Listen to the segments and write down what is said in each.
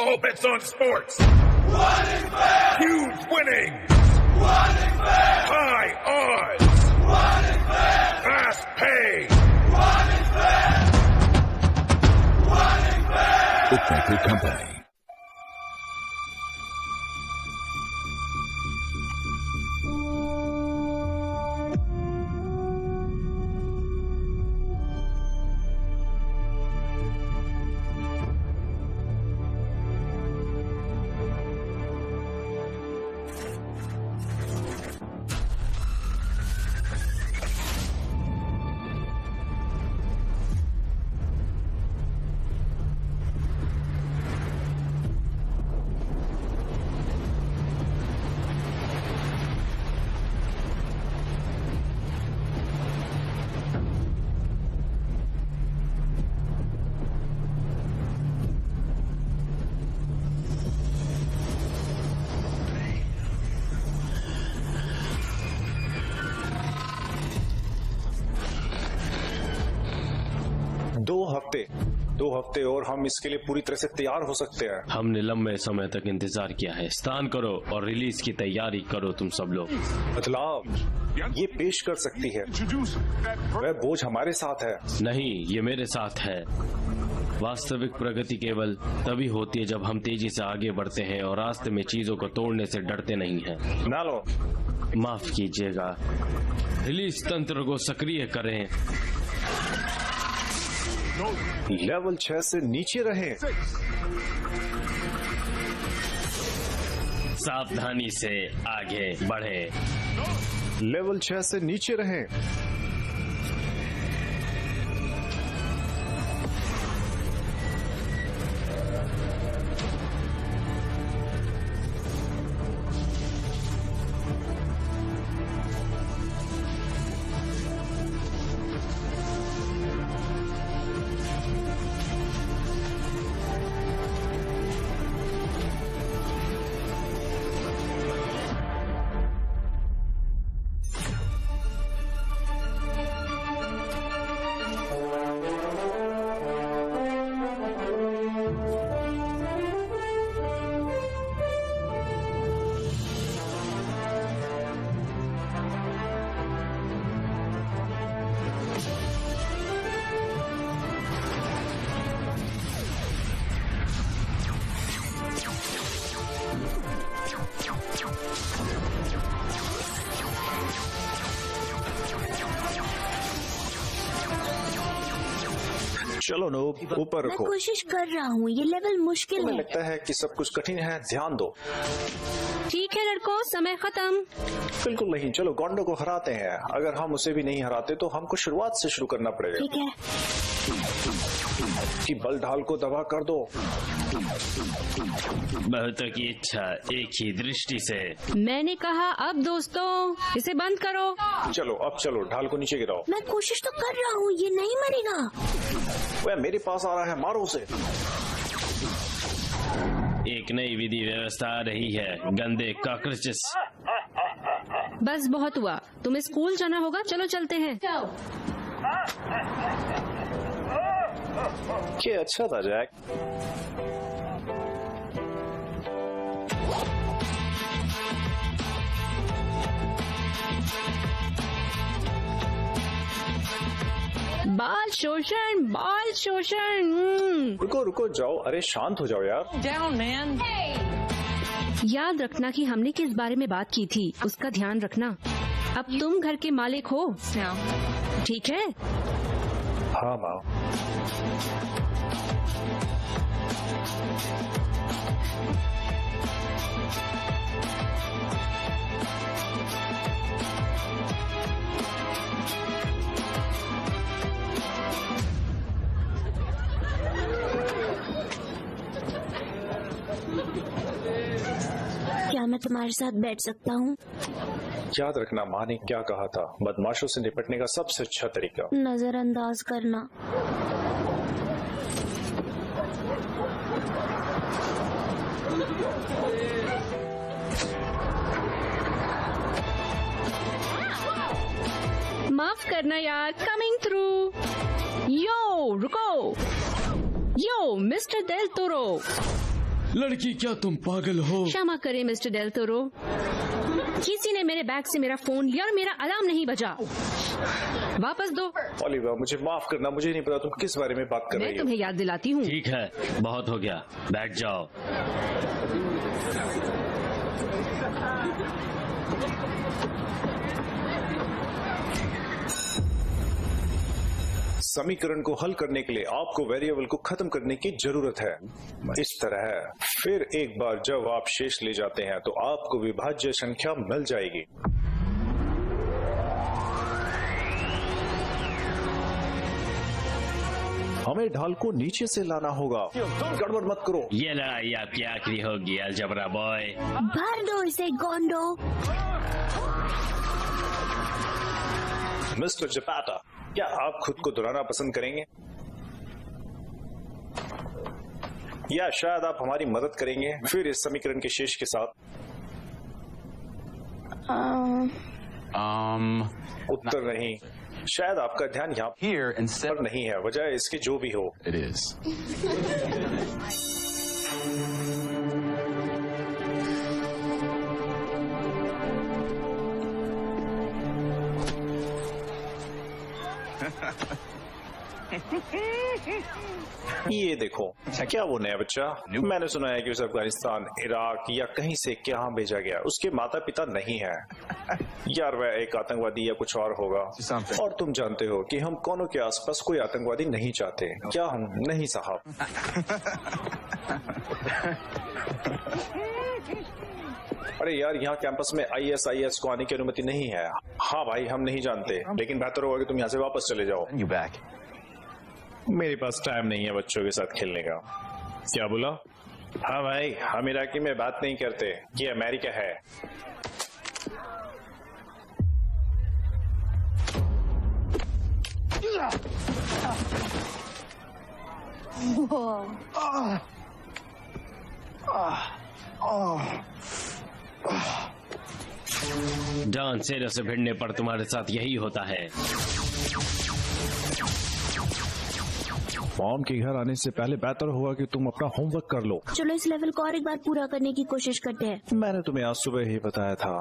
All bets on sports. Running back. Huge winnings. Running back. High odds. Running back. Fast pay. Running back. Running back. Bookmaker Company. दो हफ्ते और हम इसके लिए पूरी तरह से तैयार हो सकते हैं। हमने लंबे समय तक इंतजार किया है। स्नान करो और रिलीज की तैयारी करो तुम सब लोग। बदलाव ये पेश कर सकती है, वह बोझ हमारे साथ है। नहीं, ये मेरे साथ है। वास्तविक प्रगति केवल तभी होती है जब हम तेजी से आगे बढ़ते हैं और रास्ते में चीजों को तोड़ने से डरते नहीं हैं। नालो, माफ कीजिएगा। रिलीज तंत्र को सक्रिय करें। लेवल 6 से नीचे रहें। सावधानी से आगे बढ़ें। लेवल 6 से नीचे रहें। चलो नूब, ऊपर रखो। मैं कोशिश कर रहा हूँ, ये लेवल मुश्किल तुम्हें है। लगता है कि सब कुछ कठिन है, ध्यान दो। ठीक है लड़कों, समय खत्म। बिल्कुल नहीं, चलो गोंडो को हराते हैं। अगर हम उसे भी नहीं हराते तो हमको शुरुआत से शुरू करना पड़ेगा। ठीक है। कि बल ढाल को दबा कर दो। बहुतों की इच्छा एक ही दृष्टि से। मैंने कहा अब दोस्तों इसे बंद करो। चलो अब चलो, ढाल को नीचे गिराओ। मैं कोशिश तो कर रहा हूँ, ये नहीं मरेगा। वह मेरे पास आ रहा है, मारो उसे। एक नई विधि व्यवस्था आ रही है, गंदे कॉकरोचेस। बस बहुत हुआ, तुम्हें स्कूल जाना होगा। चलो चलते हैं। ये अच्छा था जैक। बाल शोषण, बाल शोषण। रुको रुको, जाओ। अरे शांत हो जाओ यार। Down, man. याद रखना कि हमने किस बारे में बात की थी, उसका ध्यान रखना। अब तुम घर के मालिक हो, ठीक है? हाँ माँ। क्या मैं तुम्हारे साथ बैठ सकता हूँ? याद रखना, माँ ने क्या कहा था, बदमाशों से निपटने का सबसे अच्छा तरीका नजरअंदाज करना। माफ करना यार, कमिंग थ्रू। यो रुको, यो मिस्टर डेल टोरो, लड़की क्या तुम पागल हो? क्षमा करें मिस्टर डेल तोरो, किसी ने मेरे बैग से मेरा फोन लिया और मेरा अलार्म नहीं बजा। वापस दो। ओलिवा, मुझे माफ करना, मुझे नहीं पता तुम किस बारे में बात कर मैं रही हो। तुम्हें याद दिलाती हूँ। ठीक है, बहुत हो गया, बैठ जाओ। समीकरण को हल करने के लिए आपको वेरिएबल को खत्म करने की जरूरत है। इस तरह फिर एक बार जब आप शेष ले जाते हैं तो आपको विभाज्य संख्या मिल जाएगी। हमें ढाल को नीचे से लाना होगा। गड़बड़ मत करो। ये लड़ाई आपकी आखिरी होगी अलजबरा बॉय। भर दो इसे गोंडो। मिस्टर जपाटा, क्या आप खुद को दोहराना पसंद करेंगे या शायद आप हमारी मदद करेंगे फिर इस समीकरण के शेष के साथ? उत्तर नहीं। शायद आपका ध्यान यहाँ Here instead पर नहीं है, वजह इसके जो भी हो। it is. ये देखो, क्या वो नया बच्चा? मैंने सुना है कि उसे अफगानिस्तान, इराक या कहीं से क्या भेजा गया। उसके माता पिता नहीं है। यार वह एक आतंकवादी या कुछ और होगा। और तुम जानते हो कि हम कोनों के आसपास कोई आतंकवादी नहीं चाहते। क्या हम नहीं साहब? अरे यार, यहाँ कैंपस में ISIS को आने की अनुमति नहीं है। हाँ भाई, हम नहीं जानते, लेकिन बेहतर होगा कि तुम यहाँ से वापस चले जाओ। You back. मेरे पास टाइम नहीं है बच्चों के साथ खेलने का। क्या बोला? हाँ भाई, हम इराकी में बात नहीं करते, ये अमेरिका है। डॉन सेरो से भिड़ने पर तुम्हारे साथ यही होता है। मॉम के घर आने से पहले बेहतर होगा कि तुम अपना होमवर्क कर लो। चलो इस लेवल को और एक बार पूरा करने की कोशिश करते हैं। मैंने तुम्हें आज सुबह ही बताया था,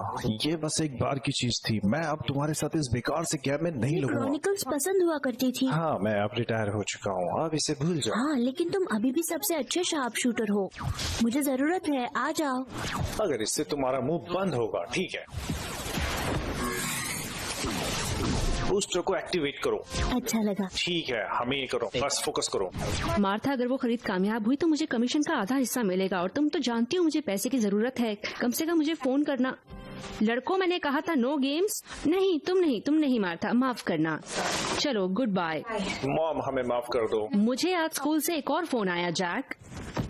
ये बस एक बार की चीज थी। मैं अब तुम्हारे साथ इस बेकार से गेम में नहीं लगूंगा। क्रॉनिकल्स पसंद हुआ करती थी। हाँ, मैं अब रिटायर हो चुका हूँ, अब इसे भूल जाओ। हाँ, लेकिन तुम अभी भी सबसे अच्छे शार्प शूटर हो। मुझे जरूरत है, आ जाओ। अगर इससे तुम्हारा मुंह बंद होगा, ठीक है। बूस्टर को एक्टिवेट करो। अच्छा लगा। ठीक है, हमें ये करो, बस फोकस करो। मार्था, अगर वो खरीद कामयाब हुई तो मुझे कमीशन का आधा हिस्सा मिलेगा, और तुम तो जानती हो मुझे पैसे की जरूरत है। कम से कम मुझे फोन करना। लड़कों, मैंने कहा था नो गेम्स। नहीं, तुम नहीं मार्था, माफ करना। चलो, गुड बाय। मॉम, हमें माफ कर दो। मुझे आज स्कूल से एक और फोन आया जैक।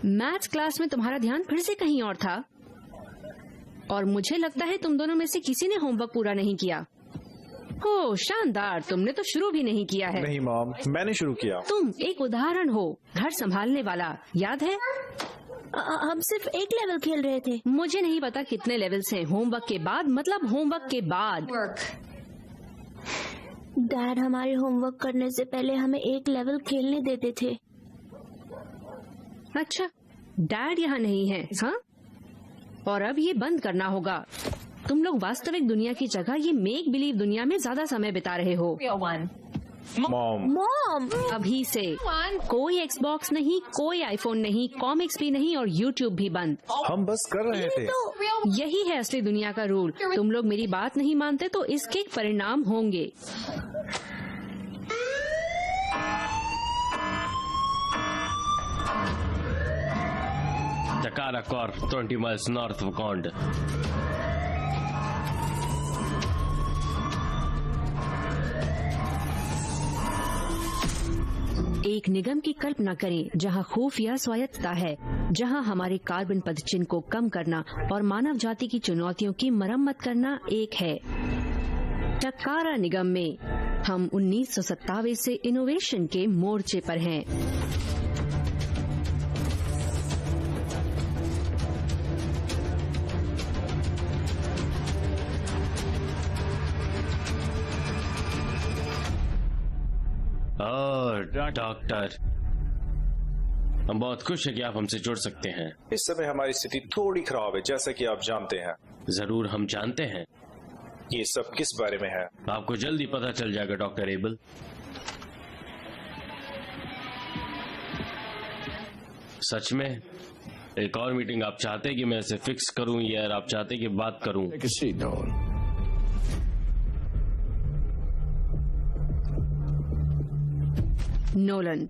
मैथ्स क्लास में तुम्हारा ध्यान फिर से कहीं और था, और मुझे लगता है तुम दोनों में से किसी ने होमवर्क पूरा नहीं किया। ओह शानदार, तुमने तो शुरू भी नहीं किया है। नहीं मॉम, मैंने शुरू किया। तुम एक उदाहरण हो घर संभालने वाला, याद है? हम सिर्फ एक लेवल खेल रहे थे। मुझे नहीं पता कितने लेवल्स हैं। होमवर्क के बाद मतलब होमवर्क के बाद। डैड हमारे होमवर्क करने से पहले हमें एक लेवल खेलने देते थे। अच्छा, डैड यहाँ नहीं है। हाँ, और अब ये बंद करना होगा। तुम लोग वास्तविक दुनिया की जगह ये मेक बिलीव दुनिया में ज्यादा समय बिता रहे हो। मॉम, अभी से कोई Xbox नहीं, कोई iPhone नहीं, कॉमिक्स भी नहीं, और YouTube भी बंद। हम बस कर रहे थे। यही है असली दुनिया का रूल। तुम लोग मेरी बात नहीं मानते तो इसके परिणाम होंगे। Takara Corp, 20 miles north of Gond. एक निगम की कल्पना करें जहां खुफिया स्वायत्तता है, जहां हमारे कार्बन पदचिह्न को कम करना और मानव जाति की चुनौतियों की मरम्मत करना एक है। टकारा निगम में हम 1927 से इनोवेशन के मोर्चे पर हैं। और डॉक्टर, हम बहुत खुश हैं कि आप हमसे जुड़ सकते हैं। इस समय हमारी स्थिति थोड़ी खराब है, जैसा कि आप जानते हैं। जरूर हम जानते हैं। ये सब किस बारे में है? आपको जल्दी पता चल जाएगा डॉक्टर एबल। सच में एक और मीटिंग आप चाहते हैं कि मैं इसे फिक्स करूं या आप चाहते हैं कि बात करूं? Take a seat, Nolan. Nolan,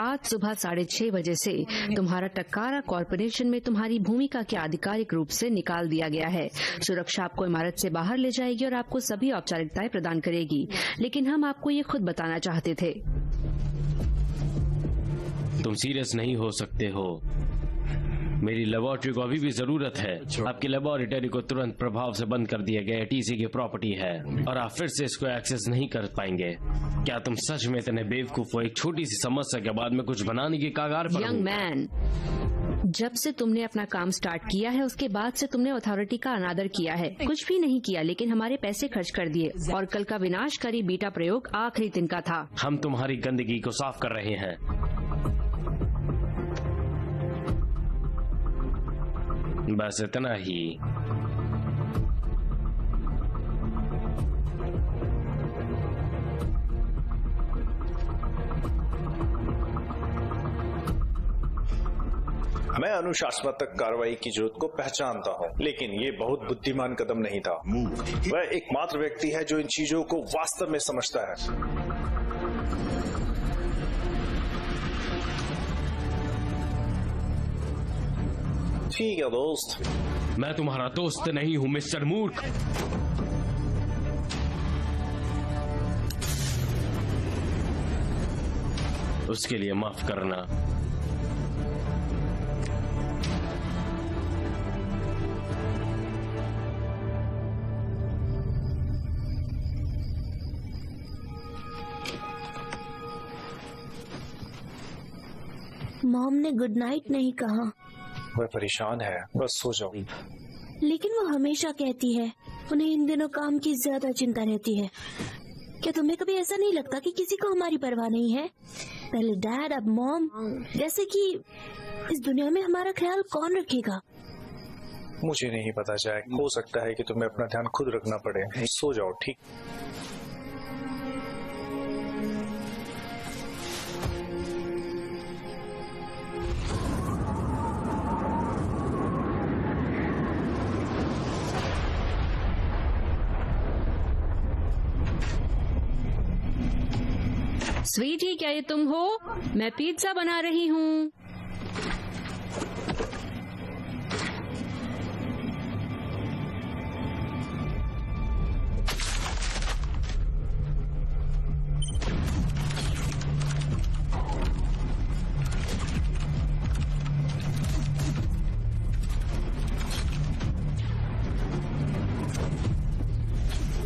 आज सुबह 6:30 बजे से तुम्हारा टक्कारा कॉरपोरेशन में तुम्हारी भूमिका के आधिकारिक रूप से निकाल दिया गया है। सुरक्षा आपको इमारत से बाहर ले जाएगी और आपको सभी औपचारिकताएं प्रदान करेगी, लेकिन हम आपको ये खुद बताना चाहते थे। तुम सीरियस नहीं हो सकते हो। मेरी लेबोरेटरी को अभी भी जरूरत है। आपकी लेबोरेटरी को तुरंत प्रभाव से बंद कर दिया गया है। टीसी की प्रॉपर्टी है और आप फिर से इसको एक्सेस नहीं कर पाएंगे। क्या तुम सच में इतने बेवकूफ हो? एक छोटी सी समस्या के बाद में कुछ बनाने की कगार पर यंग मैन, जब से तुमने अपना काम स्टार्ट किया है उसके बाद से तुमने अथॉरिटी का अनादर किया है। कुछ भी नहीं किया, लेकिन हमारे पैसे खर्च कर दिए और कल का विनाशकारी बीटा प्रयोग आखिरी दिन का था। हम तुम्हारी गंदगी को साफ कर रहे हैं। बस इतना ही। मैं अनुशासनात्मक कार्रवाई की जरूरत को पहचानता हूँ, लेकिन ये बहुत बुद्धिमान कदम नहीं था। वह एकमात्र व्यक्ति है जो इन चीजों को वास्तव में समझता है। ठीक है दोस्त। मैं तुम्हारा दोस्त नहीं हूँ मिस्टर मूर्ख। उसके लिए माफ करना। मॉम ने गुड नाइट नहीं कहा। वह परेशान है, बस सो जाओ। लेकिन वो हमेशा कहती है उन्हें इन दिनों काम की ज्यादा चिंता रहती है। क्या तुम्हें कभी ऐसा नहीं लगता कि किसी को हमारी परवाह नहीं है? पहले डैड, अब मॉम। जैसे कि इस दुनिया में हमारा ख्याल कौन रखेगा? मुझे नहीं पता जैक, हो सकता है कि तुम्हें अपना ध्यान खुद रखना पड़े। सो जाओ, ठीक? स्वीटी, क्या ये तुम हो? मैं पिज्जा बना रही हूँ।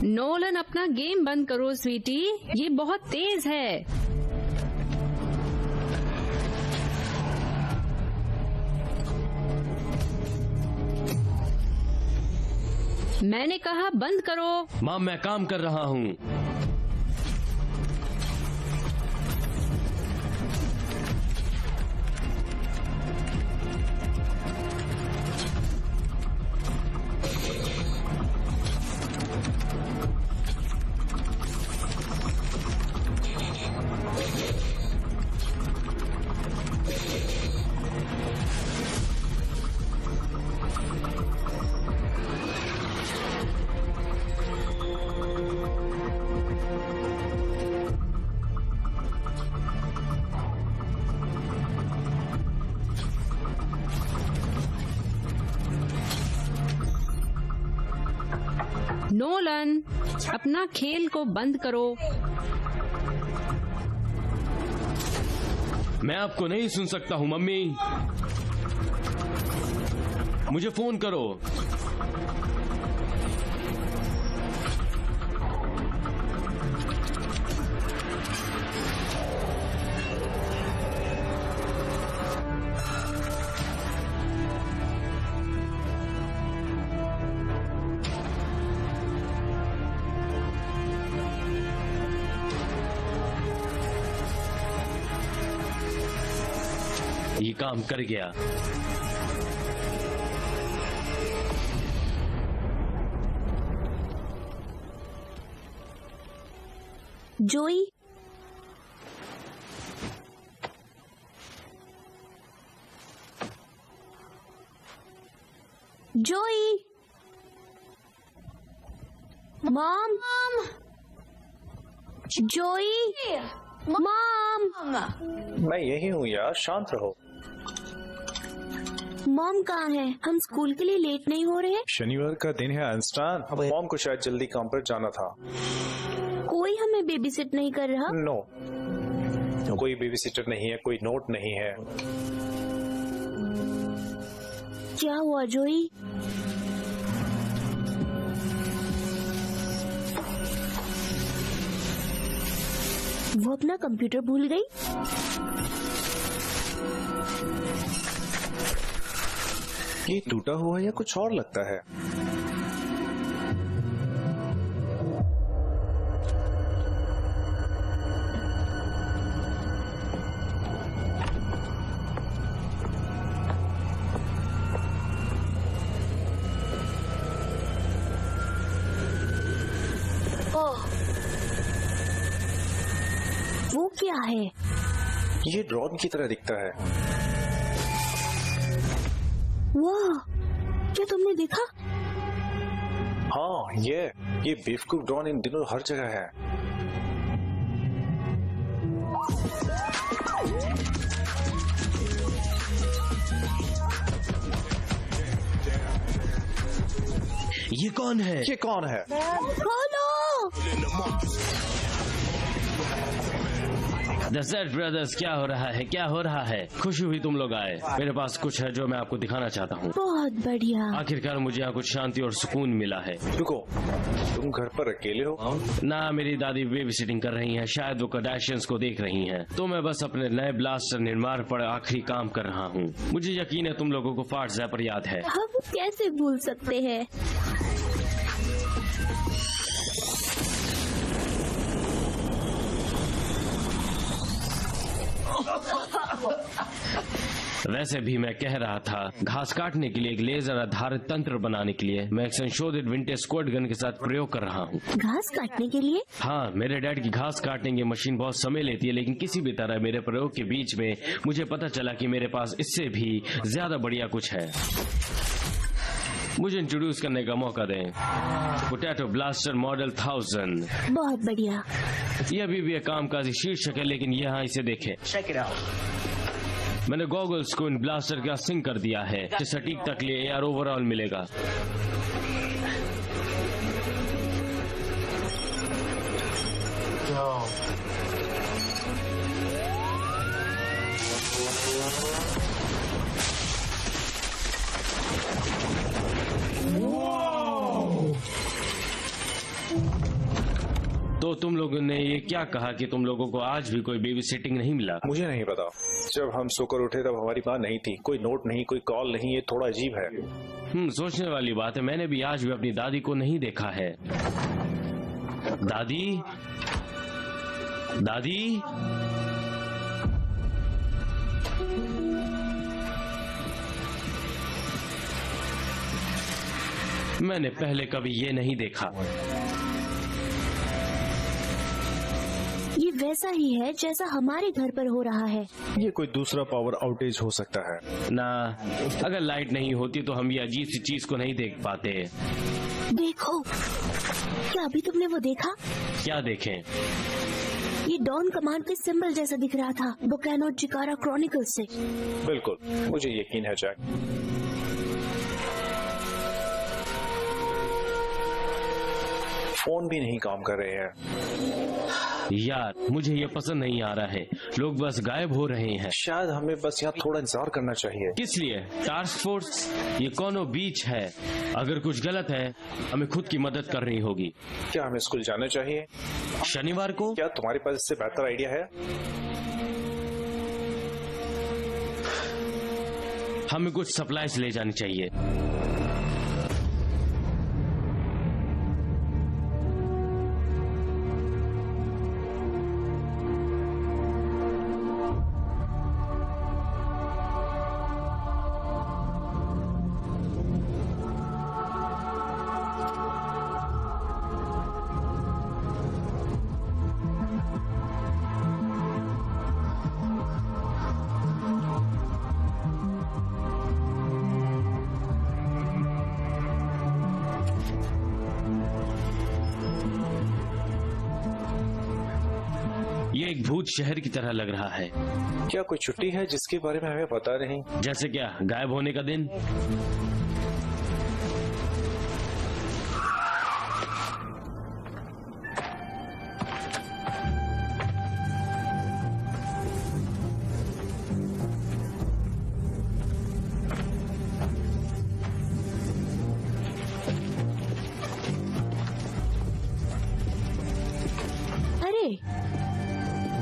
नोलन, अपना गेम बंद करो स्वीटी, ये बहुत तेज है। मैंने कहा बंद करो। माँ, मैं काम कर रहा हूँ। नोलन, अपना खेल को बंद करो। मैं आपको नहीं सुन सकता हूँ मम्मी। मुझे फोन करो। ये काम कर गया। जोई, जोई, मॉम, जोई, मॉम, मैं यही हूँ यार, शांत रहो। मॉम कहाँ है? हम स्कूल के लिए लेट नहीं हो रहे? शनिवार का दिन है आइंस्टाइन, मॉम को शायद जल्दी काम पर जाना था। कोई हमें बेबी सिट नहीं कर रहा? नो, कोई बेबी सिटर नहीं है, कोई नोट नहीं है। क्या हुआ जोई? वो अपना कंप्यूटर भूल गई? ये टूटा हुआ या कुछ और लगता है। वो क्या है? ये ड्रोन की तरह दिखता है। वाह, क्या तुमने देखा? हाँ, ये बेवकूफ ड्रोन इन दिनों हर जगह है। ये कौन है? ये कौन है? खोलो! द सेट ब्रदर्स, क्या हो रहा है? क्या हो रहा है? खुशी हुई तुम लोग आए। मेरे पास कुछ है जो मैं आपको दिखाना चाहता हूँ। बहुत बढ़िया। आखिरकार मुझे यहाँ कुछ शांति और सुकून मिला है। रुको, तुम घर पर अकेले हो? ना, मेरी दादी बेबी सिटिंग कर रही हैं। शायद वो कार्डाशियंस को देख रही हैं। तो मैं बस अपने नए ब्लास्टर निर्माण पर आखिरी काम कर रहा हूँ। मुझे यकीन है तुम लोगों को फाट ज़ैपर याद है। हम कैसे भूल सकते हैं? वैसे भी मैं कह रहा था, घास काटने के लिए एक लेजर आधारित तंत्र बनाने के लिए मैं एक संशोधित विंटेज स्क्वाड गन के साथ प्रयोग कर रहा हूँ। घास काटने के लिए? हाँ, मेरे डैड की घास काटने की मशीन बहुत समय लेती है, लेकिन किसी भी तरह मेरे प्रयोग के बीच में मुझे पता चला कि मेरे पास इससे भी ज्यादा बढ़िया कुछ है। मुझे इंट्रोड्यूस करने का मौका दें। Potato blaster model 1000। बहुत बढ़िया। ये अभी भी एक कामकाजी शीर्षक है, लेकिन यहाँ इसे देखें। मैंने गॉगल्स को इन ब्लास्टर के साथ सिंक कर दिया है, जिससे सटीकता के लिए AR ओवरऑल मिलेगा। तो तुम लोगों ने ये क्या कहा कि तुम लोगों को आज भी कोई बेबी सिटिंग नहीं मिला? मुझे नहीं पता। जब हम सोकर उठे तब हमारी माँ नहीं थी, कोई नोट नहीं, कोई कॉल नहीं। ये थोड़ा अजीब है। सोचने वाली बात है। मैंने भी आज भी अपनी दादी को नहीं देखा है। दादी, दादी, मैंने पहले कभी ये नहीं देखा। ये वैसा ही है जैसा हमारे घर पर हो रहा है। ये कोई दूसरा पावर आउटेज हो सकता है ना। अगर लाइट नहीं होती तो हम ये अजीब सी चीज को नहीं देख पाते। देखो, क्या अभी तुमने वो देखा? क्या देखें? ये डॉन कमांड के सिंबल जैसा दिख रहा था, बोकानो चिकारा क्रॉनिकल से। बिल्कुल, मुझे यकीन है जैक। फोन भी नहीं काम कर रहे हैं। यार, मुझे ये पसंद नहीं आ रहा है। लोग बस गायब हो रहे हैं। शायद हमें बस यहाँ थोड़ा इंतजार करना चाहिए। किस लिए? Task force? ये कोनो बीच है। अगर कुछ गलत है, हमें खुद की मदद करनी होगी। क्या हमें स्कूल जाना चाहिए शनिवार को? क्या तुम्हारे पास इससे बेहतर आइडिया है? हमें कुछ सप्लाईज ले जानी चाहिए। एक भूत शहर की तरह लग रहा है। क्या कोई छुट्टी है जिसके बारे में हमें पता नहीं? जैसे क्या, गायब होने का दिन?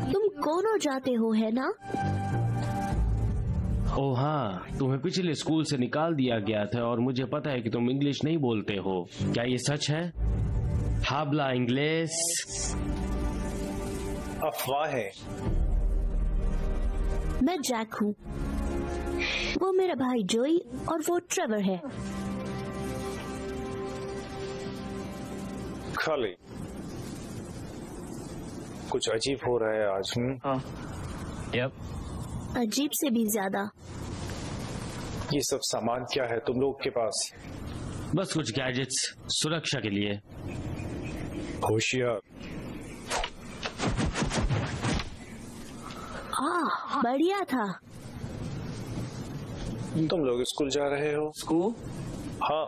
तुम कोनो जाते हो है ना? ओह हाँ, तुम्हें पिछले स्कूल से निकाल दिया गया था और मुझे पता है कि तुम इंग्लिश नहीं बोलते हो। क्या ये सच है? हाबला इंग्लिश? अफवाह है। मैं जैक हूँ, वो मेरा भाई जोई और वो ट्रेवर है। खाली कुछ अजीब हो रहा है आज। अजीब से भी ज्यादा। ये सब सामान क्या है तुम लोग के पास? बस कुछ गैजेट्स, सुरक्षा के लिए। होशियार। बढ़िया था। तुम लोग स्कूल जा रहे हो? स्कूल? हाँ।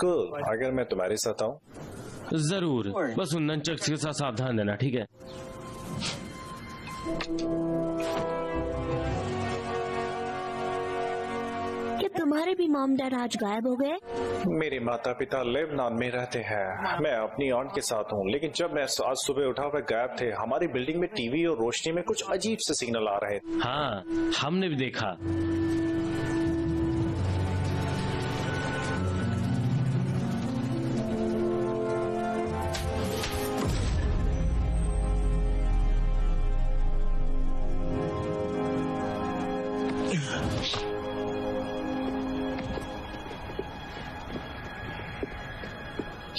कूल। अगर मैं तुम्हारे साथ आऊँ? जरूर, बस उन नंचक्स के साथ सावधान रहना, ठीक है? क्या तुम्हारे भी मॉम डैड आज गायब हो गए? मेरे माता पिता लेबनान में रहते हैं। मैं अपनी ऑन्ट के साथ हूँ, लेकिन जब मैं आज सुबह उठा वह गायब थे। हमारी बिल्डिंग में टीवी और रोशनी में कुछ अजीब से सिग्नल आ रहे थे। हाँ, हमने भी देखा।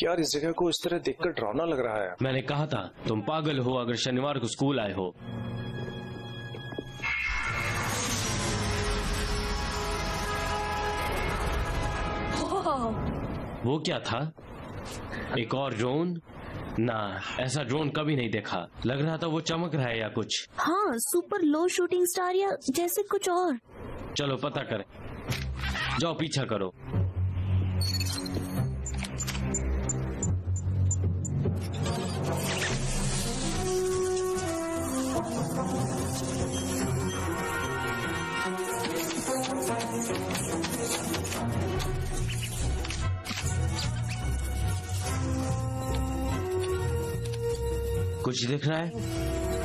यार, इस जगह को इस तरह देखकर डरावना लग रहा है। मैंने कहा था तुम पागल हो अगर शनिवार को स्कूल आए हो। वो क्या था? एक और ड्रोन? ना, ऐसा ड्रोन कभी नहीं देखा। लग रहा था वो चमक रहा है या कुछ। हाँ, सुपर लो शूटिंग स्टार या जैसे कुछ और। चलो पता करें। जाओ पीछा करो। कुछ दिख रहा है?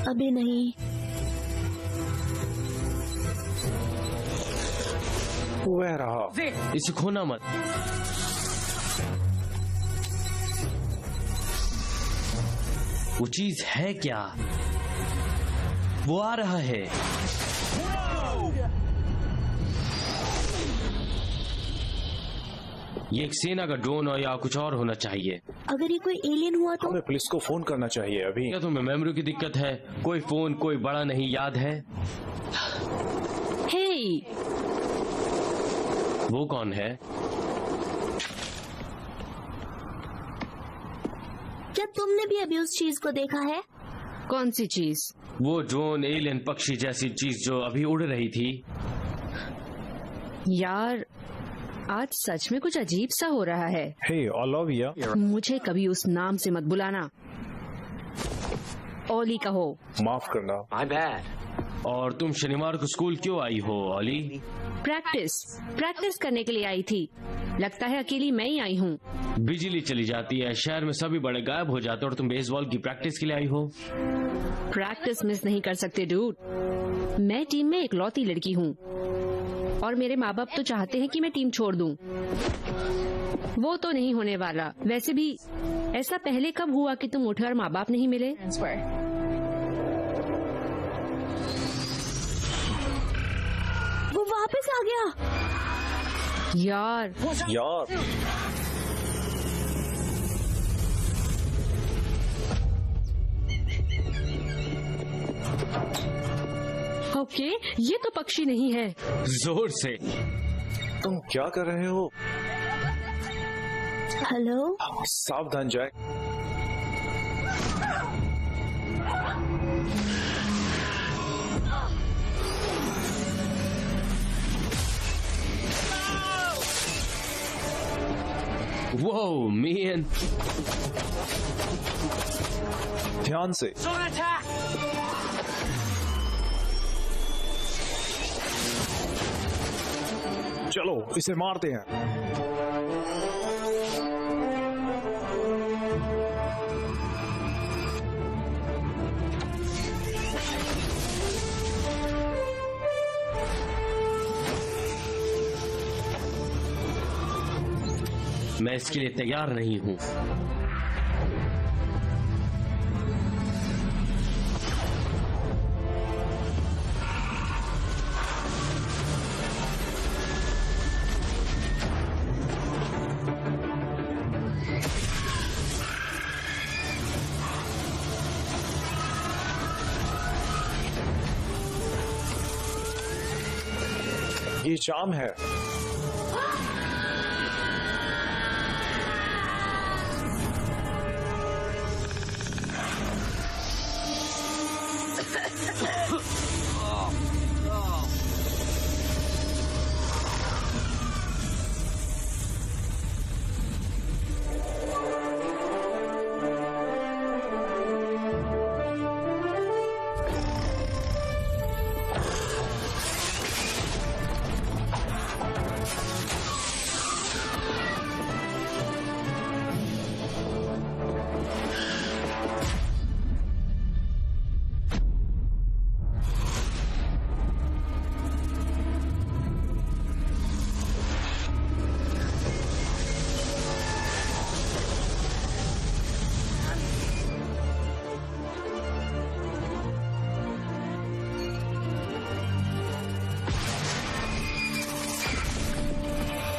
अभी नहीं। वह रहा। इसे खोना मत। वो चीज है क्या? वो आ रहा है। ये एक सेना का ड्रोन और या कुछ और होना चाहिए। अगर ये कोई एलियन हुआ तो? हमें पुलिस को फोन करना चाहिए अभी। क्या तुम्हें मेमोरी की दिक्कत है? कोई फोन कोई बड़ा नहीं याद है? हे, वो कौन है? क्या तुमने भी अभी उस चीज को देखा है? कौन सी चीज? वो ड्रोन, एलियन पक्षी जैसी चीज जो अभी उड़ रही थी। यार, आज सच में कुछ अजीब सा हो रहा है। हे ओलिविया। मुझे कभी उस नाम से मत बुलाना। ओली कहो। माफ करना। My bad. और तुम शनिवार को स्कूल क्यों आई हो ओली? प्रैक्टिस करने के लिए आई थी। लगता है अकेली मैं ही आई हूँ। बिजली चली जाती है, शहर में सभी बड़े गायब हो जाते और तुम बेसबॉल की प्रैक्टिस के लिए आई हो। प्रैक्टिस मिस नहीं कर सकते डूड। मैं टीम में इकलौती लड़की हूँ और मेरे माँ बाप तो चाहते हैं कि मैं टीम छोड़ दूं। वो तो नहीं होने वाला। वैसे भी ऐसा पहले कब हुआ कि तुम उठे और माँ बाप नहीं मिले? वो वापस आ गया। यार, ओके, ये तो पक्षी नहीं है। जोर से। तुम क्या कर रहे हो? हेलो। सावधान जैक। Whoa, man. ध्यान से। चलो इसे मारते हैं। मैं इसके लिए तैयार नहीं हूं। ये जाम है।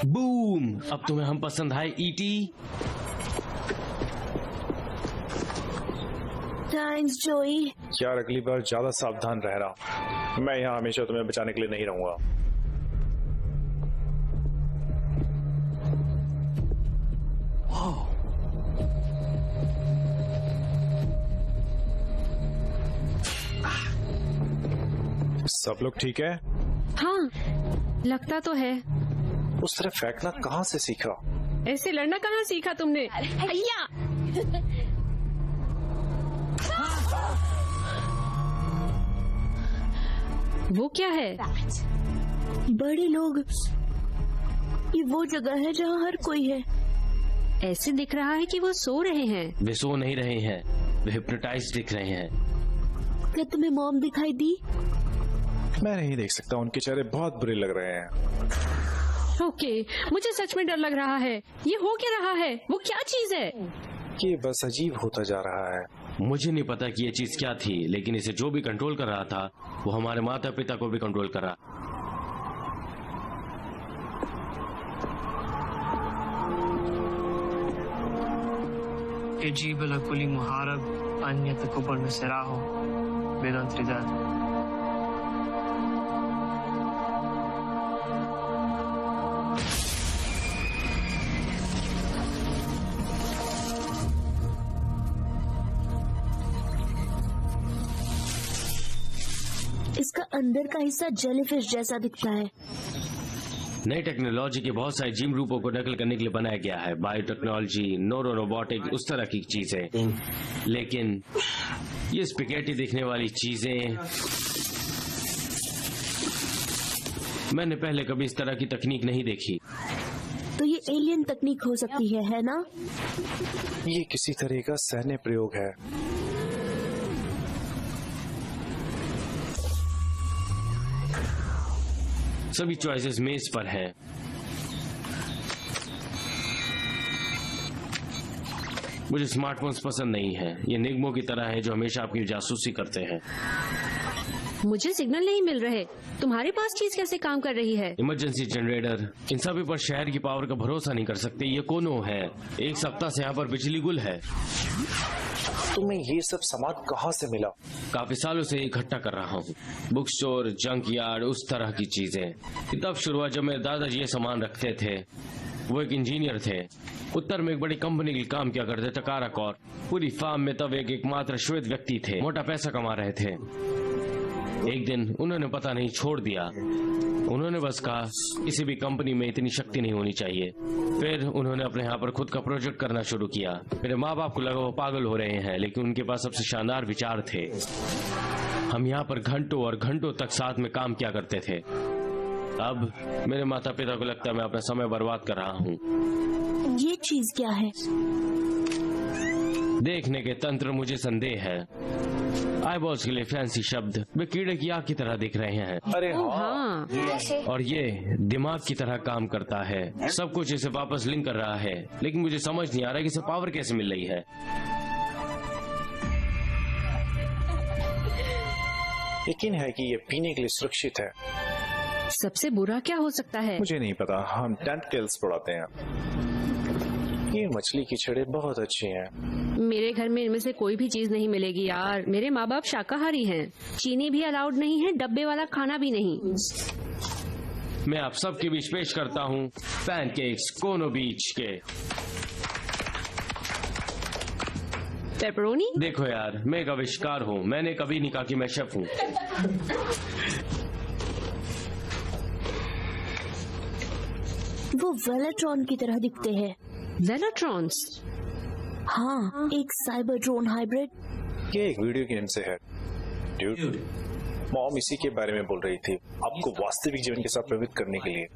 बूम! अब तुम्हें हम पसंद आए ईटी? थैंक्स जोई। यार अगली बार ज्यादा सावधान रह रहा। मैं यहाँ हमेशा तुम्हें बचाने के लिए नहीं रहूंगा। सब लोग ठीक है? हाँ, लगता तो है। उस तरह फेंकना कहाँ से सीखा? ऐसे लड़ना कहाँ सीखा तुमने? अय्या! वो क्या है? बड़े लोग। ये वो जगह है जहाँ हर कोई है। ऐसे दिख रहा है कि वो सो रहे हैं। वे सो नहीं रहे हैं, वे हिप्नोटाइज दिख रहे हैं। क्या तुम्हें मॉम दिखाई दी? मैं नहीं देख सकता, उनके चेहरे बहुत बुरे लग रहे हैं। ओके, मुझे सच में डर लग रहा है। ये हो क्या रहा है? वो क्या चीज है? ये बस अजीब होता जा रहा है। मुझे नहीं पता कि ये चीज क्या थी, लेकिन इसे जो भी कंट्रोल कर रहा था वो हमारे माता पिता को भी कंट्रोल कर रहा। Ejiba la kuli muharab anya takubal meseraho bedon tridad. इसका अंदर का हिस्सा जेलीफिश जैसा दिखता है। नई टेक्नोलॉजी के बहुत सारे जीव रूपों को नकल करने के लिए बनाया गया है। बायोटेक्नोलॉजी, न्यूरो रोबोटिक, उस तरह की चीजें। लेकिन ये स्पैगेटी दिखने वाली चीजें, मैंने पहले कभी इस तरह की तकनीक नहीं देखी। तो ये एलियन तकनीक हो सकती है ना? ये किसी तरह का सैन्य प्रयोग है। सभी चॉइसेस मेज पर हैं। मुझे स्मार्टफोन्स पसंद नहीं है। ये निगमों की तरह है जो हमेशा आपकी जासूसी करते हैं। मुझे सिग्नल नहीं मिल रहे। तुम्हारे पास चीज कैसे काम कर रही है? Emergency generator. इन सभी पर शहर की पावर का भरोसा नहीं कर सकते। ये कोनो है। एक सप्ताह से यहाँ पर बिजली गुल है। तुम्हें ये सब सामान कहाँ से मिला? काफी सालों से इकट्ठा कर रहा हूँ। बुक स्टोर, जंक यार्ड, उस तरह की चीजें। तब शुरू हुआ जब मेरे दादाजी ये सामान रखते थे। वो एक इंजीनियर थे। उत्तर में एक बड़ी कंपनी के काम किया करते थे, काराकौर। पूरी फार्म में तब एक एकमात्र श्वेत व्यक्ति थे। मोटा पैसा कमा रहे थे। एक दिन उन्होंने पता नहीं छोड़ दिया। उन्होंने बस कहा किसी भी कंपनी में इतनी शक्ति नहीं होनी चाहिए। फिर उन्होंने अपने यहाँ पर खुद का प्रोजेक्ट करना शुरू किया। मेरे माँ बाप को लगा वो पागल हो रहे हैं, लेकिन उनके पास सबसे शानदार विचार थे। हम यहाँ पर घंटों और घंटों तक साथ में काम किया करते थे। अब मेरे माता पिता को लगता है मैं अपना समय बर्बाद कर रहा हूँ। ये चीज क्या है? देखने के तंत्र मुझे संदेह है। आईबॉल्स के लिए फैंसी शब्द। वे कीड़े की आग की तरह दिख रहे हैं। अरे हाँ, और ये दिमाग की तरह काम करता है। सब कुछ इसे वापस लिंक कर रहा है, लेकिन मुझे समझ नहीं आ रहा कि इसे पावर कैसे मिल रही है। यकीन है कि ये पीने के लिए सुरक्षित है। सबसे बुरा क्या हो सकता है? मुझे नहीं पता, हम टेंटकल्स पढ़ाते हैं। ये मछली की छड़े बहुत अच्छी हैं। मेरे घर में इनमें से कोई भी चीज नहीं मिलेगी यार। मेरे माँ बाप शाकाहारी हैं। चीनी भी अलाउड नहीं है, डब्बे वाला खाना भी नहीं। मैं आप सबके बीच पेश करता हूँ पैनकेक्स कोनो बीच के। पेपरोनी? देखो यार, मैं एक आविष्कार हूँ। मैंने कभी नहीं कहा कि मैं शेफ हूँ। वो वेलाट्रॉन की तरह दिखते हैं। वेलाट्रॉन्स? हाँ, एक साइबर ड्रोन हाइब्रिड। ये एक वीडियो गेम से है। ड्यूड, मॉम इसी के बारे में बोल रही थी, आपको वास्तविक जीवन के साथ प्रभावित करने के लिए।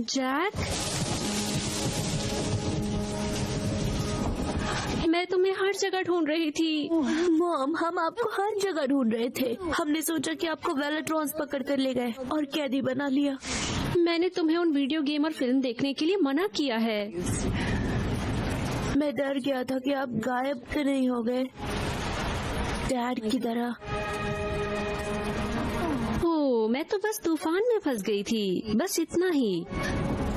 जैक, मैं तुम्हें हर जगह ढूंढ रही थी। मॉम, हम आपको हर जगह ढूंढ रहे थे। हमने सोचा कि आपको वेलाट्रॉन्स पकड़ कर ले गए और कैदी बना लिया। मैंने तुम्हें उन वीडियो गेम और फिल्म देखने के लिए मना किया है। मैं डर गया था कि आप गायब तो नहीं हो गए डैड की तरह। ओह, मैं तो बस तूफान में फंस गई थी, बस इतना ही।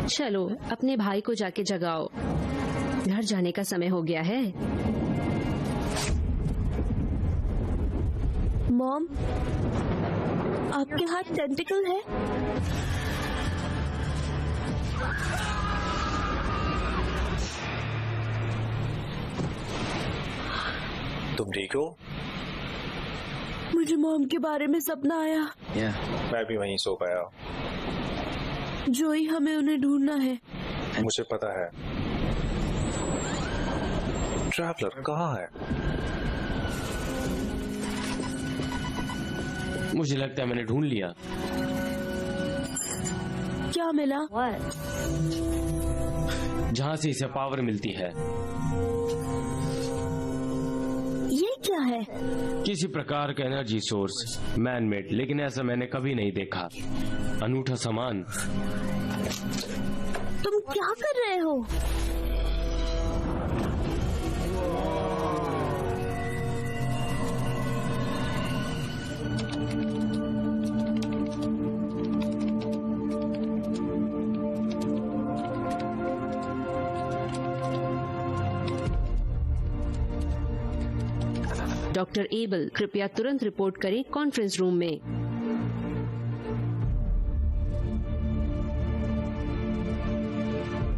चलो अपने भाई को जाके जगाओ, घर जाने का समय हो गया है। मॉम, आपके हाथ टेंटिकल है? तुम ठीक हो? मुझे मॉम के बारे में सपना आया। मैं भी वहीं सो पाया। जोई, हमें उन्हें ढूंढना है। मुझे पता है। ट्रैवलर कहाँ है? मुझे लगता है मैंने ढूंढ लिया। क्या मिला? जहाँ से इसे पावर मिलती है। ये क्या है? किसी प्रकार का एनर्जी सोर्स, मैन मेड, लेकिन ऐसा मैंने कभी नहीं देखा। अनूठा सामान। तुम क्या कर रहे हो? डॉक्टर एबल, कृपया तुरंत रिपोर्ट करें कॉन्फ्रेंस रूम में।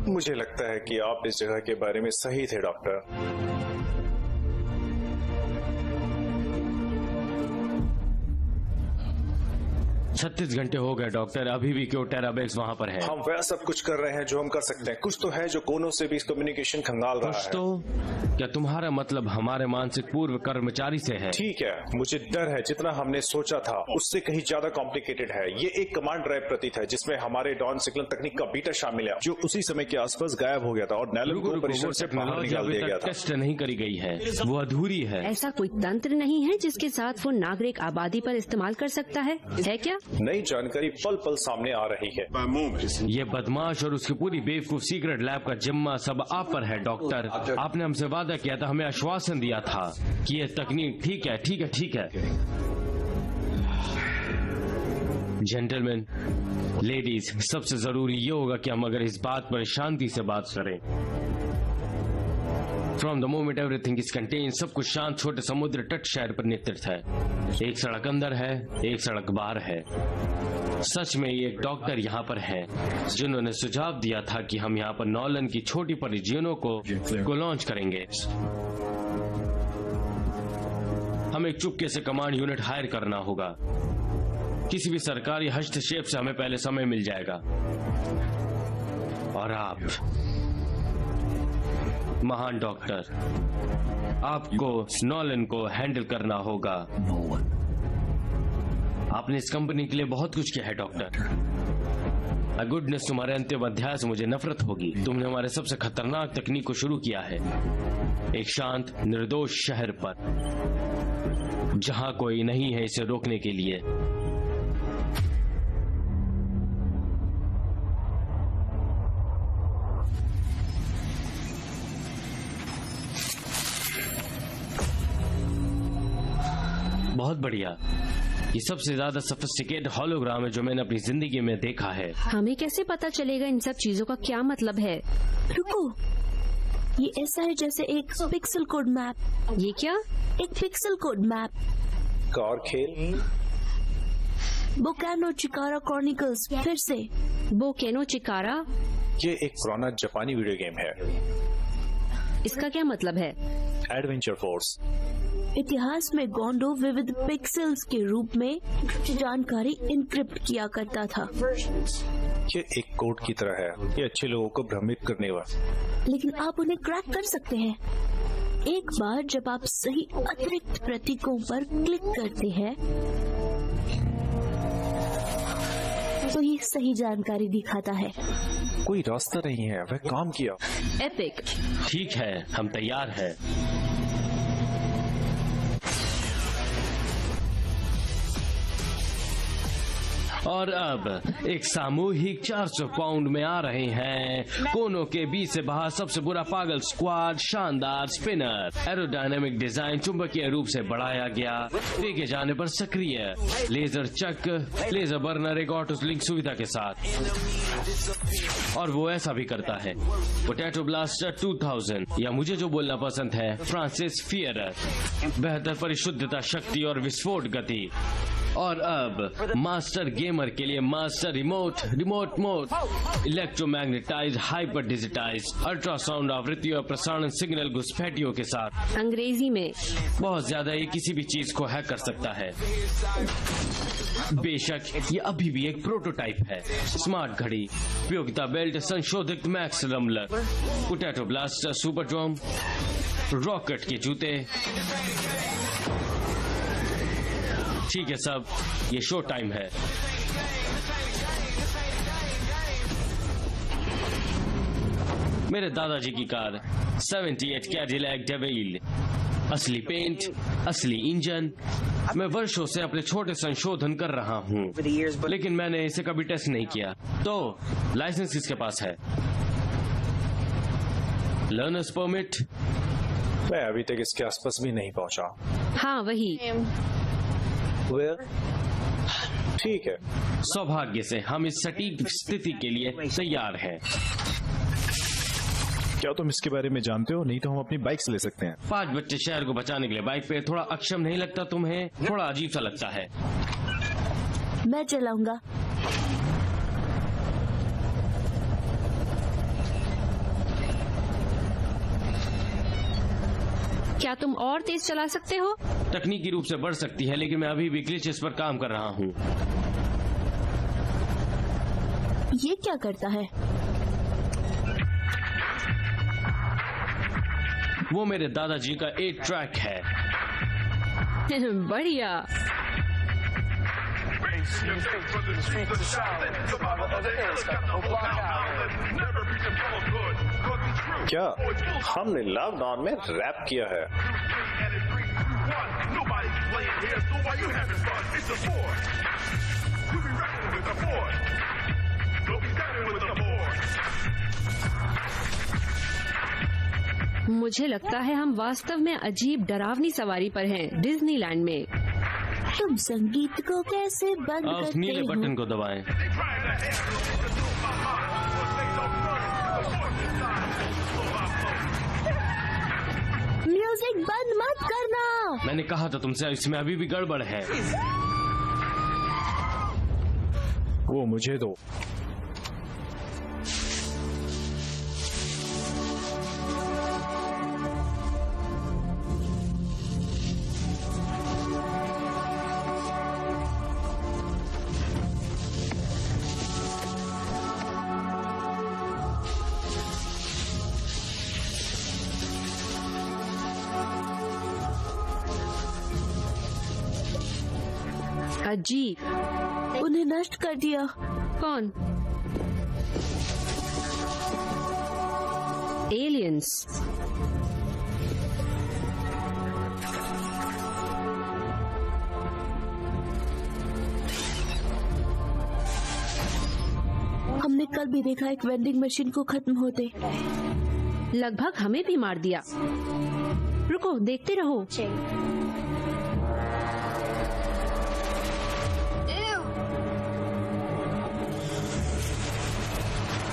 मुझे लगता है कि आप इस जगह के बारे में सही थे डॉक्टर। 36 घंटे हो गए डॉक्टर, अभी भी क्यों टेराबेक्स वहाँ पर है? हम वह सब कुछ कर रहे हैं जो हम कर सकते हैं। कुछ तो है जो कोनों से भी इस कम्युनिकेशन खंगाल रहा है। तो क्या तुम्हारा मतलब हमारे मानसिक पूर्व कर्मचारी से है? ठीक है, मुझे डर है जितना हमने सोचा था उससे कहीं ज्यादा कॉम्प्लिकेटेड है। ये एक कमांड ड्राइव प्रतीत है जिसमें हमारे डॉन सिग्नल तकनीक का बीटा शामिल है जो उसी समय के आसपास गायब हो गया था और नैलन को परिसर से बाहर निकाल दिया गया था। टेस्ट नहीं करी गई है, वो अधूरी है। ऐसा कोई तंत्र नहीं है जिसके साथ वो नागरिक आबादी पर इस्तेमाल कर सकता है क्या? नई जानकारी पल पल सामने आ रही है। ये बदमाश और उसकी पूरी बेवकूफ सीक्रेट लैब का जिम्मा सब आप पर है डॉक्टर। आपने हमसे वादा किया था, हमें आश्वासन दिया था कि ये तकनीक ठीक है, ठीक है, ठीक है। जेंटलमैन, लेडीज, सबसे जरूरी ये होगा कि हम अगर इस बात पर शांति से बात करें। From the moment everything is contain, सब कुछ शांत छोटे समुद्र तट शहर पर नेतृत्व है। एक सड़क अंदर है, एक सड़क बाहर है। सच में एक डॉक्टर यहाँ पर है जिन्होंने सुझाव दिया था कि हम यहाँ पर नॉलन की छोटी परिजीवनों को लॉन्च करेंगे। हमें चुपके से कमांड यूनिट हायर करना होगा। किसी भी सरकारी हस्तक्षेप से हमें पहले समय मिल जाएगा। और आप महान डॉक्टर, आपको नॉलन को हैंडल करना होगा। आपने इस कंपनी के लिए बहुत कुछ किया है डॉक्टर। गुडनेस, तुम्हारे अंतिम अध्याय से मुझे नफरत होगी। तुमने हमारे सबसे खतरनाक तकनीक को शुरू किया है एक शांत निर्दोष शहर पर जहां कोई नहीं है इसे रोकने के लिए। बहुत बढ़िया। ये सबसे ज्यादा सोफिस्टिकेटेड होलोग्राम है जो मैंने अपनी जिंदगी में देखा है। हमें कैसे पता चलेगा इन सब चीजों का क्या मतलब है? रुको, ये ऐसा है जैसे एक पिक्सल कोड मैप। ये क्या? एक पिक्सल कोड मैप। कार खेल, बोकानो चिकारा क्रॉनिकल्स। फिर से बोकेनो चिकारा। ये एक पुराना जापानी वीडियो गेम है। इसका क्या मतलब है? Adventure force. इतिहास में गोंडो विविध पिक्सेल्स के रूप में जानकारी इनक्रिप्ट किया करता था। ये एक कोड की तरह है। ये अच्छे लोगों को भ्रमित करने वाला, लेकिन आप उन्हें क्रैक कर सकते हैं। एक बार जब आप सही अतिरिक्त प्रतीकों पर क्लिक करते हैं तो ये सही जानकारी दिखाता है। कोई रास्ता नहीं है, वह काम किया। एपिक। ठीक है, हम तैयार हैं। और अब एक सामूहिक 400 पाउंड में आ रहे हैं कोनों के बीच से बाहर सबसे बुरा पागल स्क्वाड। शानदार स्पिनर, एरोडायनेमिक डिजाइन, चुंबकीय रूप से बढ़ाया गया, फेंके जाने पर सक्रिय, लेजर चक, लेजर बर्नर, एक ऑटो लिंक सुविधा के साथ। और वो ऐसा भी करता है। पोटैटो ब्लास्टर 2000, या मुझे जो बोलना पसंद है, फ्रांसिस फियरर, बेहतर परिशुद्धता, शक्ति और विस्फोट गति। और अब मास्टर गेमर के लिए master remote mode, electromagnetize, hyper digitize, ultrasound आवृत्ति और प्रसारण सिग्नल घुसपैठियों के साथ। अंग्रेजी में बहुत ज्यादा ये किसी भी चीज को हैक कर सकता है। बेशक ये अभी भी एक प्रोटोटाइप है। स्मार्ट घड़ी, उपयोगिता बेल्ट, संशोधित max rumbler, potato blaster, super drome, rocket के जूते। ठीक है सब, ये शो टाइम है। मेरे दादाजी की कार 78 कैडिलैक डेविल, असली पेंट, असली इंजन। मैं वर्षों से अपने छोटे संशोधन कर रहा हूँ, लेकिन मैंने इसे कभी टेस्ट नहीं किया। तो लाइसेंस किसके पास है? Learners permit? मैं अभी तक इसके आसपास भी नहीं पहुँचा। हाँ वही। ठीक है, सौभाग्य से हम इस सटीक स्थिति के लिए तैयार हैं। क्या तुम इसके बारे में जानते हो? नहीं तो हम अपनी बाइक से ले सकते हैं। 5 बच्चे शहर को बचाने के लिए बाइक पे, थोड़ा अक्षम नहीं लगता तुम्हें? थोड़ा अजीब सा लगता है। मैं चलाऊंगा। क्या तुम और तेज चला सकते हो? तकनीकी रूप से बढ़ सकती है, लेकिन मैं अभी भी ग्लिचेस पर काम कर रहा हूँ। ये क्या करता है? वो मेरे दादाजी का 8 ट्रैक है। बढ़िया। क्या हमने लॉकडाउन में रैप किया है? मुझे लगता है हम वास्तव में अजीब डरावनी सवारी पर हैं, डिज्नीलैंड में। तुम संगीत को कैसे बंद उस करते नीले हो? बटन को दबाएं। म्यूजिक बंद मत करना। मैंने कहा था तुमसे, इसमें अभी भी गड़बड़ है। वो मुझे दो। अजीब। उन्हें नष्ट कर दिया। कौन? एलियंस। हमने कल भी देखा एक वेंडिंग मशीन को खत्म होते। लगभग हमें भी मार दिया। रुको, देखते रहो।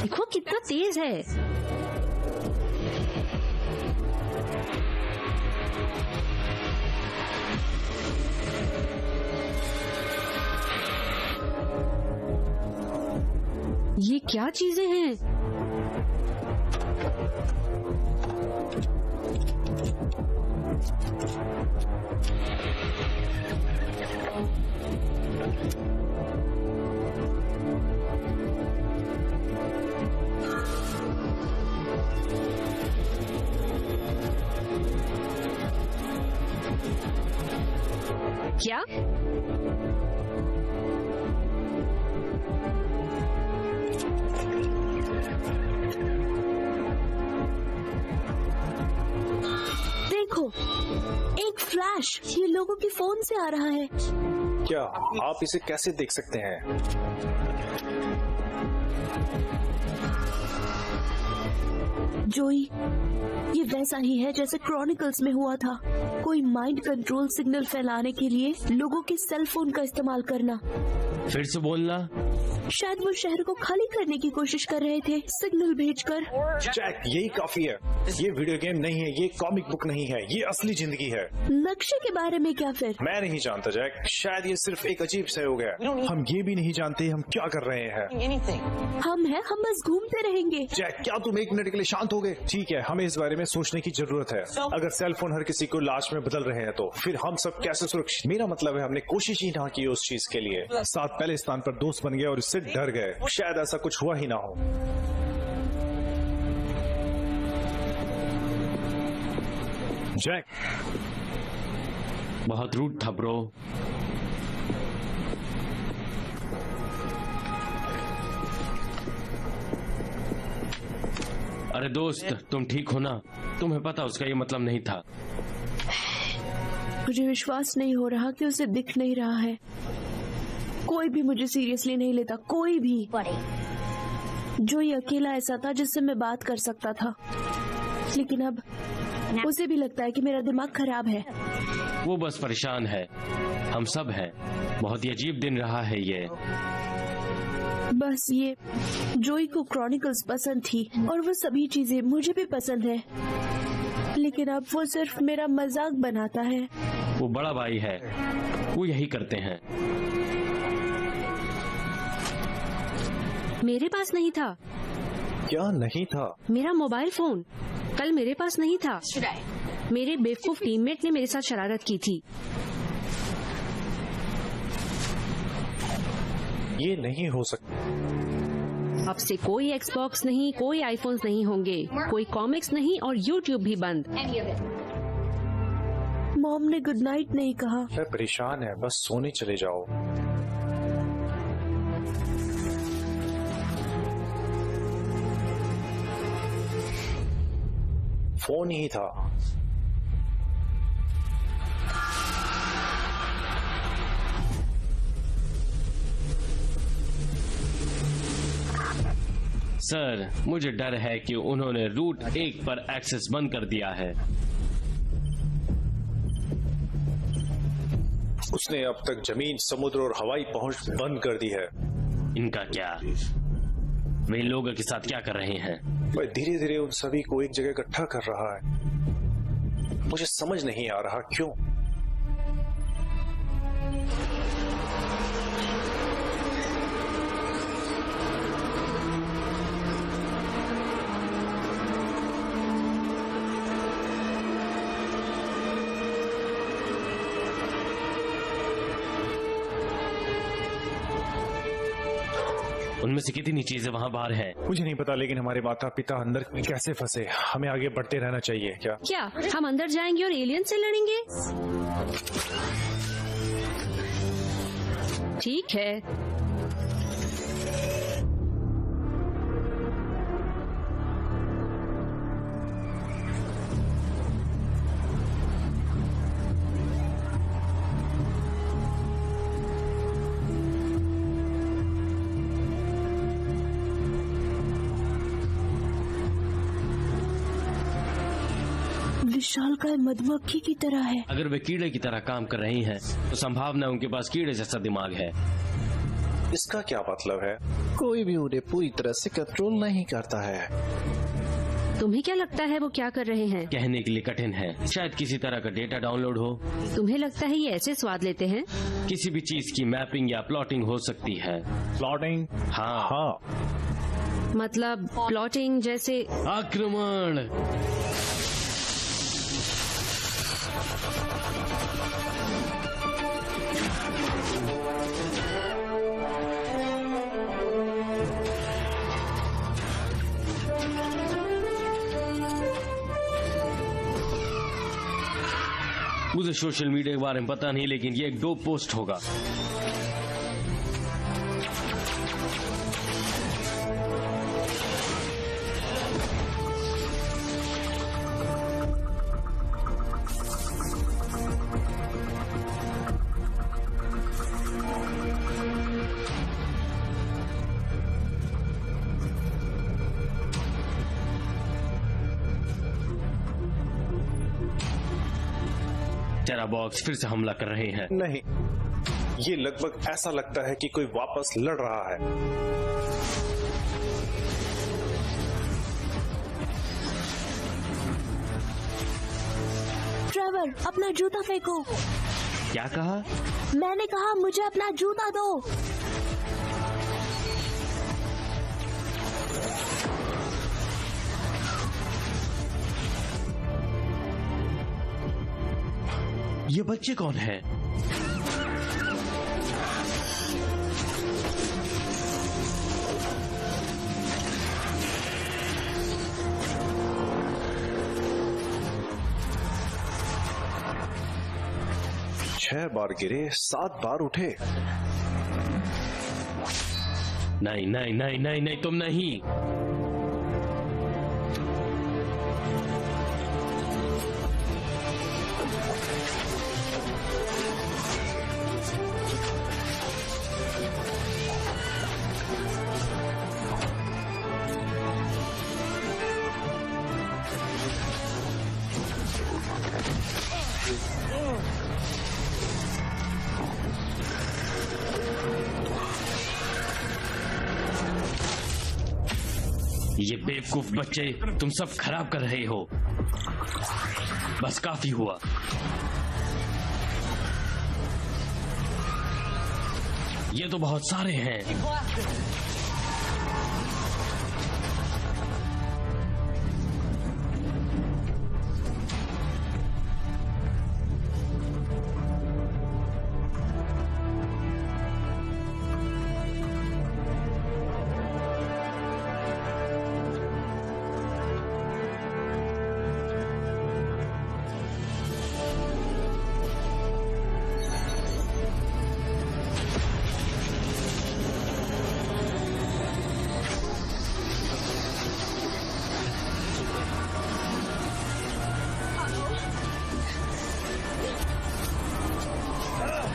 देखो कितना तेज है। ये क्या चीजें हैं? क्या? देखो, एक फ्लैश। ये लोगों के फोन से आ रहा है। क्या आप इसे कैसे देख सकते हैं? जोई, ये वैसा ही है जैसे क्रॉनिकल्स में हुआ था। कोई माइंड कंट्रोल सिग्नल फैलाने के लिए लोगों के सेल फोन का इस्तेमाल करना। फिर से बोलना। शायद वो शहर को खाली करने की कोशिश कर रहे थे, सिग्नल भेजकर। जैक, यही काफी है। ये वीडियो गेम नहीं है, ये कॉमिक बुक नहीं है, ये असली जिंदगी है। नक्शे के बारे में क्या फिर? मैं नहीं जानता जैक, शायद ये सिर्फ एक अजीब सहयोग है। हम ये भी नहीं जानते हम क्या कर रहे हैं। हम बस घूमते रहेंगे। जैक, क्या तुम 1 मिनट के लिए शांत हो गए? ठीक है, हमें इस बारे में सोचने की जरूरत है। अगर सेल फोन हर किसी को लाश में बदल रहे हैं तो फिर हम सब कैसे सुरक्षित? मेरा मतलब है हमने कोशिश ही ना की उस चीज के लिए। साथ पहले स्थान पर दोस्त बन गए और इससे डर गए। शायद ऐसा कुछ हुआ ही ना हो। जैक, बहुत रूड था ब्रो। अरे दोस्त, तुम ठीक हो ना? तुम्हें पता उसका ये मतलब नहीं था। मुझे विश्वास नहीं हो रहा कि उसे दिख नहीं रहा है। कोई भी मुझे सीरियसली नहीं लेता, कोई भी। जो ये अकेला ऐसा था जिससे मैं बात कर सकता था, लेकिन अब उसे भी लगता है कि मेरा दिमाग खराब है। वो बस परेशान है। हम सब हैं। बहुत ही अजीब दिन रहा है ये। बस ये जोई को क्रॉनिकल्स पसंद थी और वो सभी चीजें मुझे भी पसंद है, लेकिन अब वो सिर्फ मेरा मजाक बनाता है। वो बड़ा भाई है, वो यही करते हैं। मेरे पास नहीं था। क्या नहीं था? मेरा मोबाइल फोन कल मेरे पास नहीं था। मेरे बेवकूफ टीममेट ने मेरे साथ शरारत की थी। ये नहीं हो सकता। अब से कोई एक्सबॉक्स नहीं, कोई आईफोन्स नहीं होंगे, कोई कॉमिक्स नहीं और यूट्यूब भी बंद। मॉम ने गुड नाइट नहीं कहा। मैं परेशान है, बस सोने चले जाओ। फोन ही था। सर, मुझे डर है कि उन्होंने रूट 1 पर एक्सेस बंद कर दिया है। उसने अब तक जमीन, समुद्र और हवाई पहुंच बंद कर दी है। इनका क्या? वे इन लोगों के साथ क्या कर रहे हैं? वह धीरे धीरे उन सभी को एक जगह इकट्ठा कर रहा है। मुझे समझ नहीं आ रहा क्यों। उनमें से कितनी चीजें वहाँ बाहर हैं? मुझे नहीं पता, लेकिन हमारे माता पिता अंदर कैसे फंसे। हमें आगे बढ़ते रहना चाहिए। क्या हम अंदर जाएंगे और एलियन से लड़ेंगे? ठीक है। विशालकाय मधुमक्खी की तरह है। अगर वे कीड़े की तरह काम कर रही हैं, तो संभावना उनके पास कीड़े जैसा दिमाग है। इसका क्या मतलब है? कोई भी उन्हें पूरी तरह से कंट्रोल नहीं करता है। तुम्हें क्या लगता है वो क्या कर रहे हैं? कहने के लिए कठिन है। शायद किसी तरह का डेटा डाउनलोड हो। तुम्हें लगता है ये ऐसे स्वाद लेते हैं? किसी भी चीज की मैपिंग या प्लॉटिंग हो सकती है। प्लॉटिंग? हाँ। मतलब प्लॉटिंग जैसे आक्रमण। मुझे सोशल मीडिया के बारे में पता नहीं, लेकिन ये एक डोप पोस्ट होगा। टेरा बॉक्स फिर से हमला कर रहे हैं। नहीं, ये लगभग ऐसा लगता है कि कोई वापस लड़ रहा है। ट्रेवर, अपना जूता फेंको। क्या कहा? मैंने कहा मुझे अपना जूता दो। ये बच्चे कौन हैं? छह बार गिरे, 7 बार उठे। नहीं नहीं नहीं नहीं नहीं, तुम नहीं। ये बेवकूफ बच्चे, तुम सब खराब कर रहे हो। बस काफी हुआ। ये तो बहुत सारे हैं।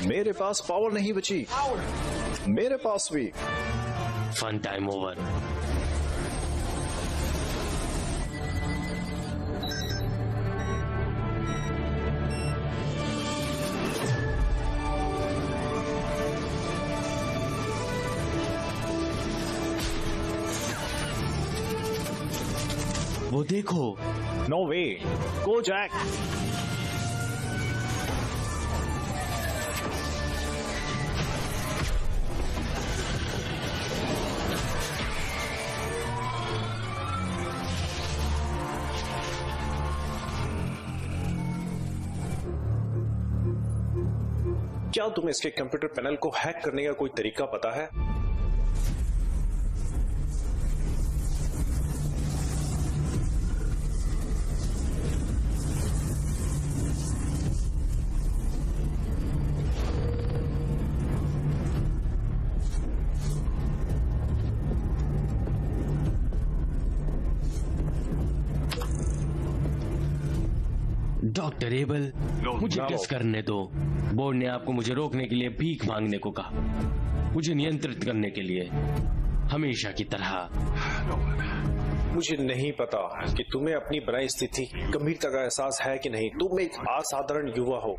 मेरे पास पावर नहीं बची। मेरे पास भी। Fun time over. वो देखो। No way, go Jack. क्या तुम्हें इसके कंप्यूटर पैनल को हैक करने का कोई तरीका पता है? डॉक्टर एबल, मुझे टेस्ट करने दो। बोर्ड ने आपको मुझे रोकने के लिए भीख मांगने को कहा, मुझे नियंत्रित करने के लिए, हमेशा की तरह। मुझे नहीं पता कि तुम्हें अपनी बनाई स्थिति गंभीरता का एहसास है कि नहीं। तुम एक असाधारण युवा हो।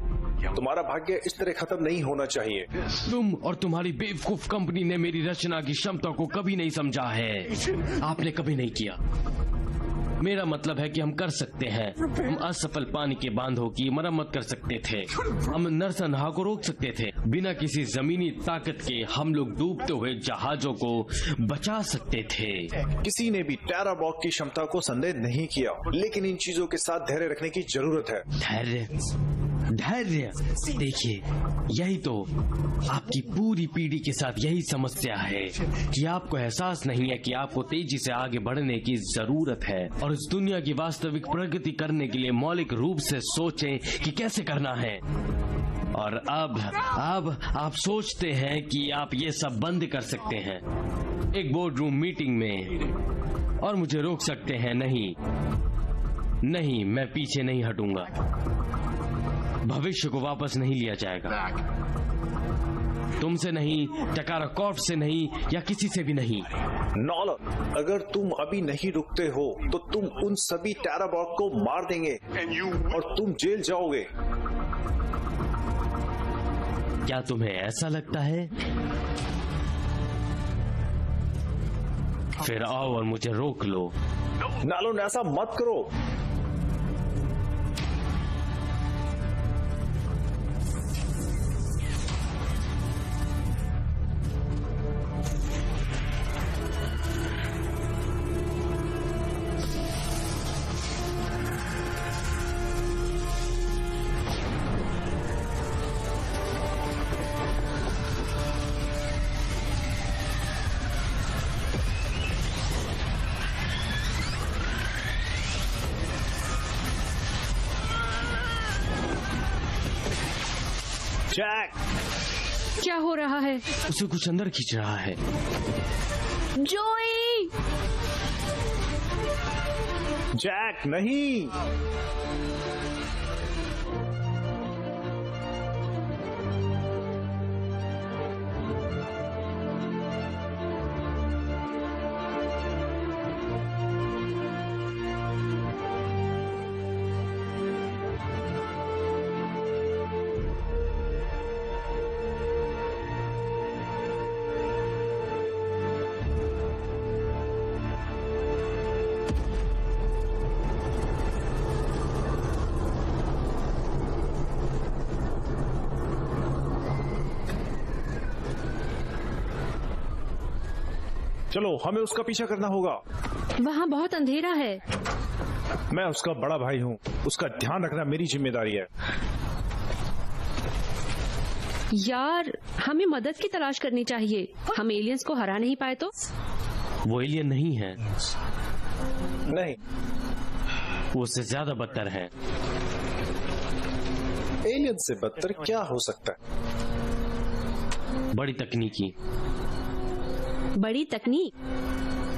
तुम्हारा भाग्य इस तरह खत्म नहीं होना चाहिए। तुम और तुम्हारी बेवकूफ कंपनी ने मेरी रचना की क्षमता को कभी नहीं समझा है। आपने कभी नहीं किया। मेरा मतलब है कि हम कर सकते हैं। हम असफल पानी के बांधों की मरम्मत कर सकते थे। हम नरसंहार को रोक सकते थे। बिना किसी जमीनी ताकत के हम लोग डूबते हुए जहाजों को बचा सकते थे। किसी ने भी टेराबॉक की क्षमता को संदेह नहीं किया, लेकिन इन चीजों के साथ धैर्य रखने की जरूरत है। धैर्य, धैर्य। देखिए, यही तो आपकी पूरी पीढ़ी के साथ यही समस्या है कि आपको एहसास नहीं है कि आपको तेजी से आगे बढ़ने की जरूरत है और इस दुनिया की वास्तविक प्रगति करने के लिए मौलिक रूप से सोचें कि कैसे करना है। और अब आप सोचते हैं कि आप ये सब बंद कर सकते हैं एक बोर्ड रूम मीटिंग में और मुझे रोक सकते हैं। नहीं, मैं पीछे नहीं हटूंगा। भविष्य को वापस नहीं लिया जाएगा। तुमसे नहीं, टकारा कॉर्प से नहीं, या किसी से भी नहीं। नॉलन, अगर तुम अभी नहीं रुकते हो तो तुम उन सभी टेराबॉक को मार देंगे और तुम जेल जाओगे। क्या तुम्हें ऐसा लगता है? फिर आओ और मुझे रोक लो। नॉलन, ऐसा मत करो। जैक, क्या हो रहा है? उसे कुछ अंदर खींच रहा है। जोई! जैक नहीं। चलो, हमें उसका पीछा करना होगा। वहाँ बहुत अंधेरा है। मैं उसका बड़ा भाई हूँ, उसका ध्यान रखना मेरी जिम्मेदारी है। यार, हमें मदद की तलाश करनी चाहिए। हम एलियंस को हरा नहीं पाए तो? वो एलियन नहीं है, नहीं, वो उससे ज्यादा बदतर है। एलियन से बदतर क्या हो सकता है? बड़ी तकनीकी। बड़ी तकनीक?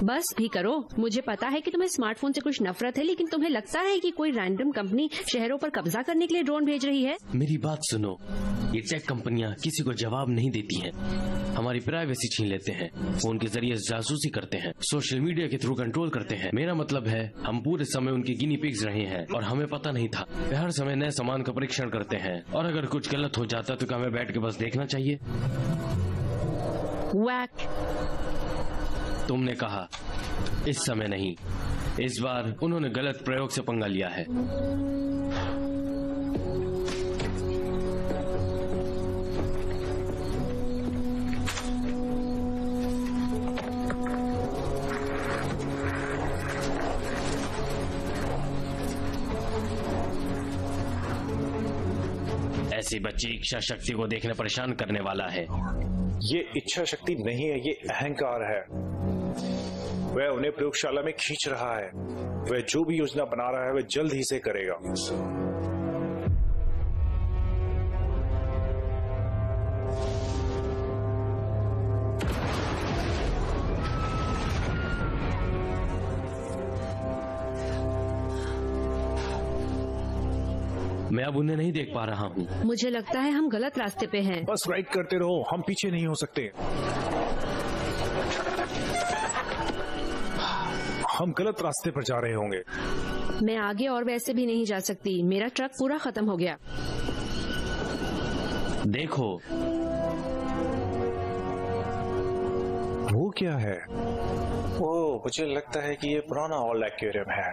बस भी करो। मुझे पता है कि तुम्हें स्मार्टफोन से कुछ नफरत है, लेकिन तुम्हें लगता है कि कोई रैंडम कंपनी शहरों पर कब्जा करने के लिए ड्रोन भेज रही है? मेरी बात सुनो, ये टेक कंपनियां किसी को जवाब नहीं देती हैं। हमारी प्राइवेसी छीन लेते हैं, फोन के जरिए जासूसी करते हैं, सोशल मीडिया के थ्रू कंट्रोल करते हैं। मेरा मतलब है, हम पूरे समय उनके गिनी पिग्स रहे हैं और हमें पता नहीं था। वे हर समय नए सामान का परीक्षण करते हैं, और अगर कुछ गलत हो जाता तो क्या हमें बैठ के बस देखना चाहिए? वैक। तुमने कहा इस समय नहीं। इस बार उन्होंने गलत प्रयोग से पंगा लिया है। ऐसी बच्ची इच्छा शक्ति को देखने परेशान करने वाला है। ये इच्छा शक्ति नहीं है, ये अहंकार है। वह उन्हें प्रयोगशाला में खींच रहा है। वह जो भी योजना बना रहा है वह जल्द ही से करेगा। मैं अब उन्हें नहीं देख पा रहा हूँ। मुझे लगता है हम गलत रास्ते पे हैं। बस राइड करते रहो, हम पीछे नहीं हो सकते। हम गलत रास्ते पर जा रहे होंगे। मैं आगे और वैसे भी नहीं जा सकती। मेरा ट्रक पूरा खत्म हो गया। देखो, वो क्या है? ओह, मुझे लगता है कि ये पुराना ओल्ड एक्वेरियम है।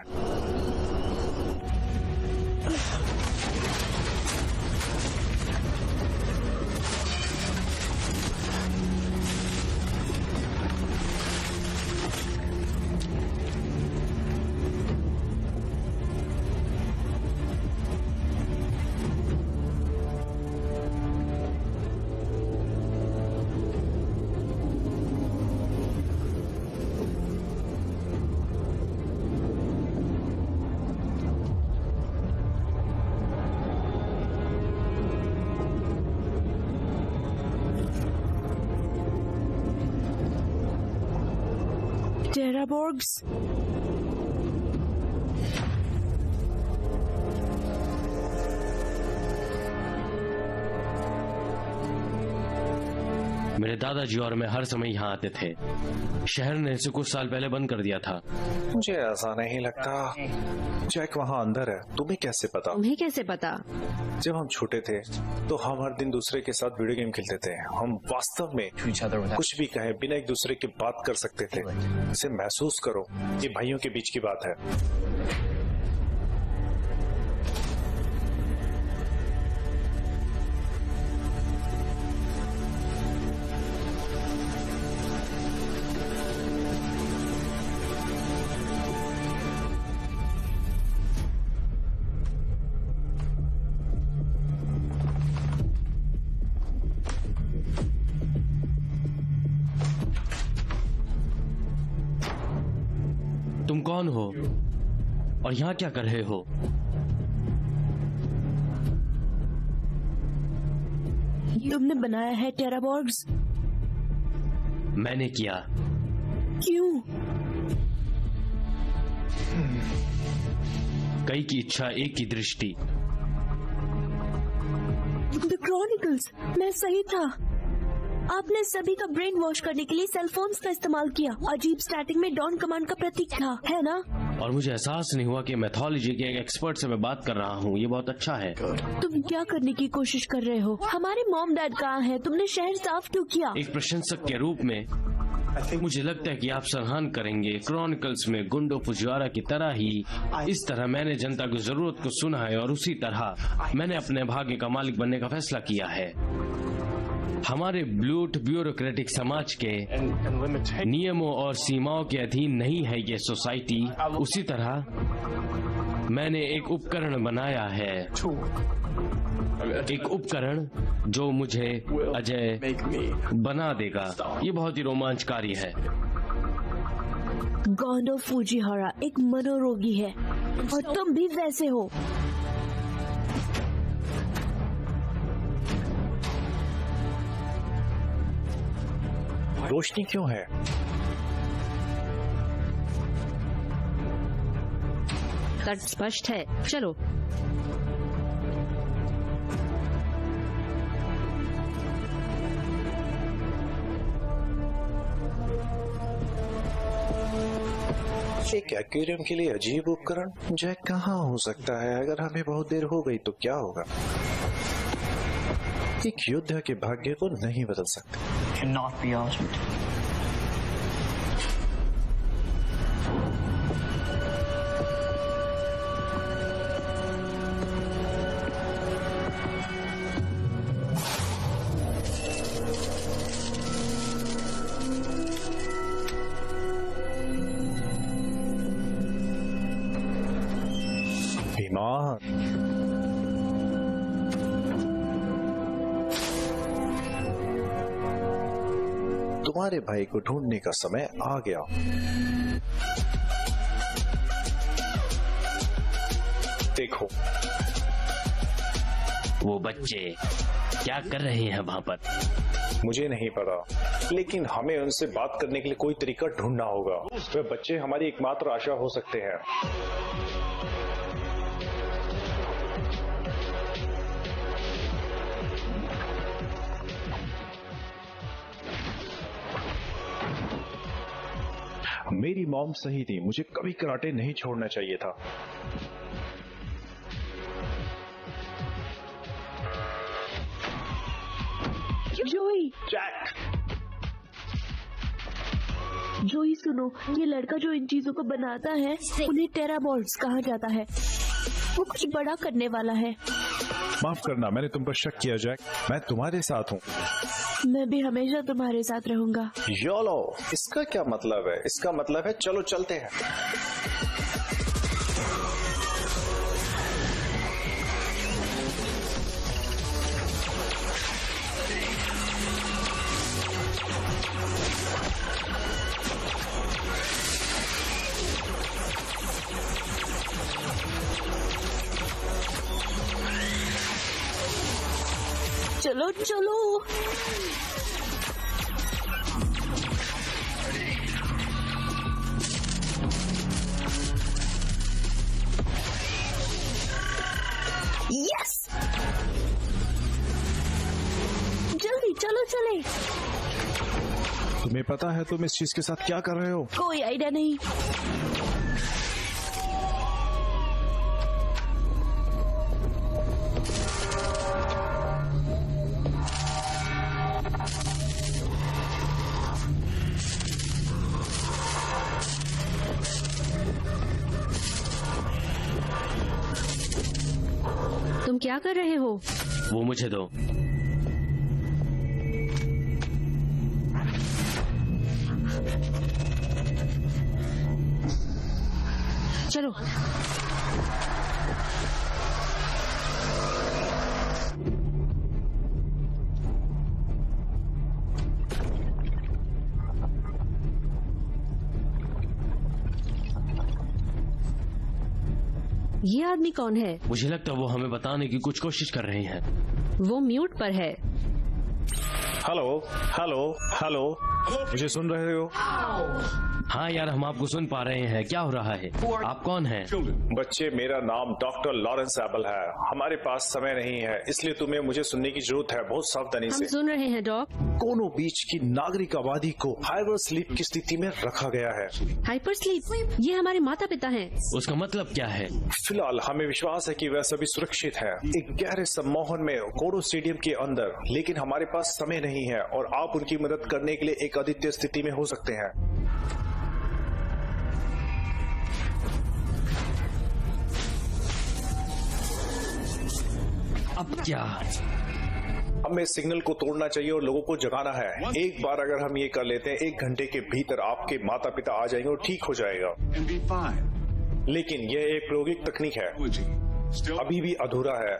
टेराबॉर्ग्स। मेरे दादाजी और मैं हर समय यहाँ आते थे। शहर ने इसे कुछ साल पहले बंद कर दिया था। मुझे ऐसा नहीं लगता। जैक वहाँ अंदर है। तुम्हें कैसे पता? तुम्हें कैसे पता? जब हम छोटे थे तो हम हर दिन दूसरे के साथ वीडियो गेम खेलते थे। हम वास्तव में कुछ भी कहें बिना एक दूसरे की बात कर सकते थे। इसे महसूस करो, ये भाइयों के बीच की बात है। तुम कौन हो और यहाँ क्या कर रहे हो? तुमने बनाया है टेराबॉर्ग्स? मैंने किया। क्यों? कई की इच्छा, एक की दृष्टि। द क्रॉनिकल्स, मैं सही था। आपने सभी का ब्रेन वॉश करने के लिए सेल फोन्स का इस्तेमाल किया। अजीब स्टैटिक में डॉन कमांड का प्रतीक था, है ना? और मुझे एहसास नहीं हुआ कि मैथोलॉजी के एक एक्सपर्ट से मैं बात कर रहा हूँ। ये बहुत अच्छा है। तुम क्या करने की कोशिश कर रहे हो? हमारे मॉम डैड कहाँ हैं? तुमने शहर साफ क्यों किया? एक प्रशंसक के रूप में मुझे लगता है कि आप सराहना करेंगे। क्रॉनिकल्स में गुंडो फुजिवारा की तरह ही इस तरह मैंने जनता की जरूरत को सुना है और उसी तरह मैंने अपने भाग्य का मालिक बनने का फैसला किया है। हमारे ब्लूट ब्यूरोक्रेटिक समाज के नियमों और सीमाओं के अधीन नहीं है ये सोसाइटी। उसी तरह मैंने एक उपकरण बनाया है, एक उपकरण जो मुझे अजय बना देगा। ये बहुत ही रोमांचकारी है। गोंडो फुजिहारा एक मनोरोगी है और तुम भी वैसे हो। रोशनी क्यों है? तट स्पष्ट है, चलो। एक एक्वेरियम के लिए अजीब उपकरण जैक कहाँ हो सकता है? अगर हमें बहुत देर हो गई तो क्या होगा? एक योद्धा के भाग्य को नहीं बदल सकते। Cannot be altered. बीमार तुम्हारे भाई को ढूंढने का समय आ गया। देखो वो बच्चे क्या कर रहे हैं वहाँ पर? मुझे नहीं पता, लेकिन हमें उनसे बात करने के लिए कोई तरीका ढूंढना होगा। वे बच्चे हमारी एकमात्र आशा हो सकते हैं। मेरी मॉम सही थी, मुझे कभी कराटे नहीं छोड़ना चाहिए था। जोई, जैक, जोई सुनो, ये लड़का जो इन चीजों को बनाता है उन्हें टेराबॉल्ट्स कहा जाता है। वो कुछ बड़ा करने वाला है। माफ करना, मैंने तुम पर शक किया जैक। मैं तुम्हारे साथ हूँ। मैं भी हमेशा तुम्हारे साथ रहूंगा। योलो, इसका क्या मतलब है? इसका मतलब है चलो चलते हैं। चलो चलो। यस, जल्दी चलो चले। तुम्हें पता है तुम इस चीज के साथ क्या कर रहे हो? कोई आइडिया नहीं। तुम क्या कर रहे हो? वो मुझे दो। चलो। ये आदमी कौन है? मुझे लगता है वो हमें बताने की कुछ कोशिश कर रहे हैं। वो म्यूट पर है। हेलो हेलो हेलो, मुझे सुन रहे हो? हाँ यार, हम आपको सुन पा रहे हैं। क्या हो रहा है? आप कौन हैं? बच्चे, मेरा नाम डॉक्टर लॉरेंस एबल है। हमारे पास समय नहीं है, इसलिए तुम्हें मुझे सुनने की जरूरत है। बहुत सावधानी हम से। सुन रहे हैं डॉक। कोनो बीच की नागरिक आबादी को हाइपर स्लीप की स्थिति में रखा गया है। Hyper sleep? ये हमारे माता पिता हैं। उसका मतलब क्या है? फिलहाल हमें विश्वास है कि वह सभी सुरक्षित हैं, एक गहरे सम्मोहन में कोडो स्टेडियम के अंदर। लेकिन हमारे पास समय नहीं है और आप उनकी मदद करने के लिए एक अद्वितीय स्थिति में हो सकते हैं। अब क्या? हमें सिग्नल को तोड़ना चाहिए और लोगों को जगाना है। एक बार अगर हम ये कर लेते हैं, 1 घंटे के भीतर आपके माता पिता आ जाएंगे और ठीक हो जाएगा। And be fine. लेकिन यह एक प्रायोगिक तकनीक है, Still, अभी भी अधूरा है।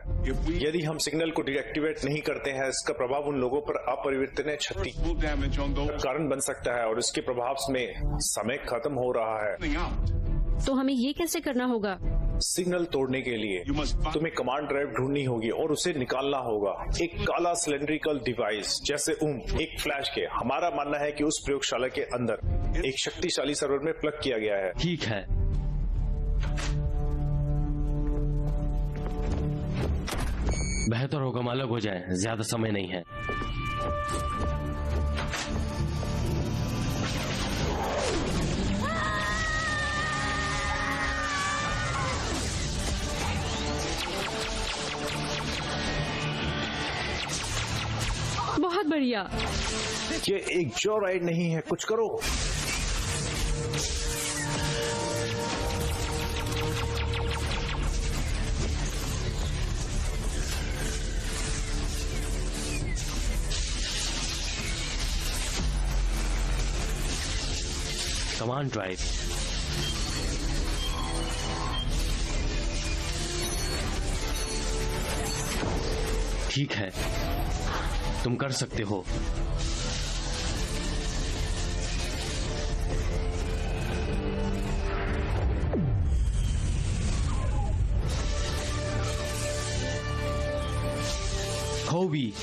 यदि हम सिग्नल को डीएक्टिवेट नहीं करते हैं, इसका प्रभाव उन लोगों पर अपरिवर्तनीय क्षति full damage on those कारण बन सकता है और इसके प्रभाव में समय खत्म हो रहा है। coming out. तो हमें ये कैसे करना होगा? सिग्नल तोड़ने के लिए You must find तुम्हें कमांड ड्राइव ढूंढनी होगी और उसे निकालना होगा। एक काला सिलेंड्रिकल डिवाइस जैसे एक फ्लैश के। हमारा मानना है कि उस प्रयोगशाला के अंदर एक शक्तिशाली सर्वर में प्लग किया गया है। ठीक है, बेहतर होगा हम अलग हो जाएं, ज्यादा समय नहीं है। बहुत बढ़िया। ये एक जो राइड नहीं है, कुछ करो। कमांड ड्राइव, ठीक है, तुम कर सकते हो। खोबी,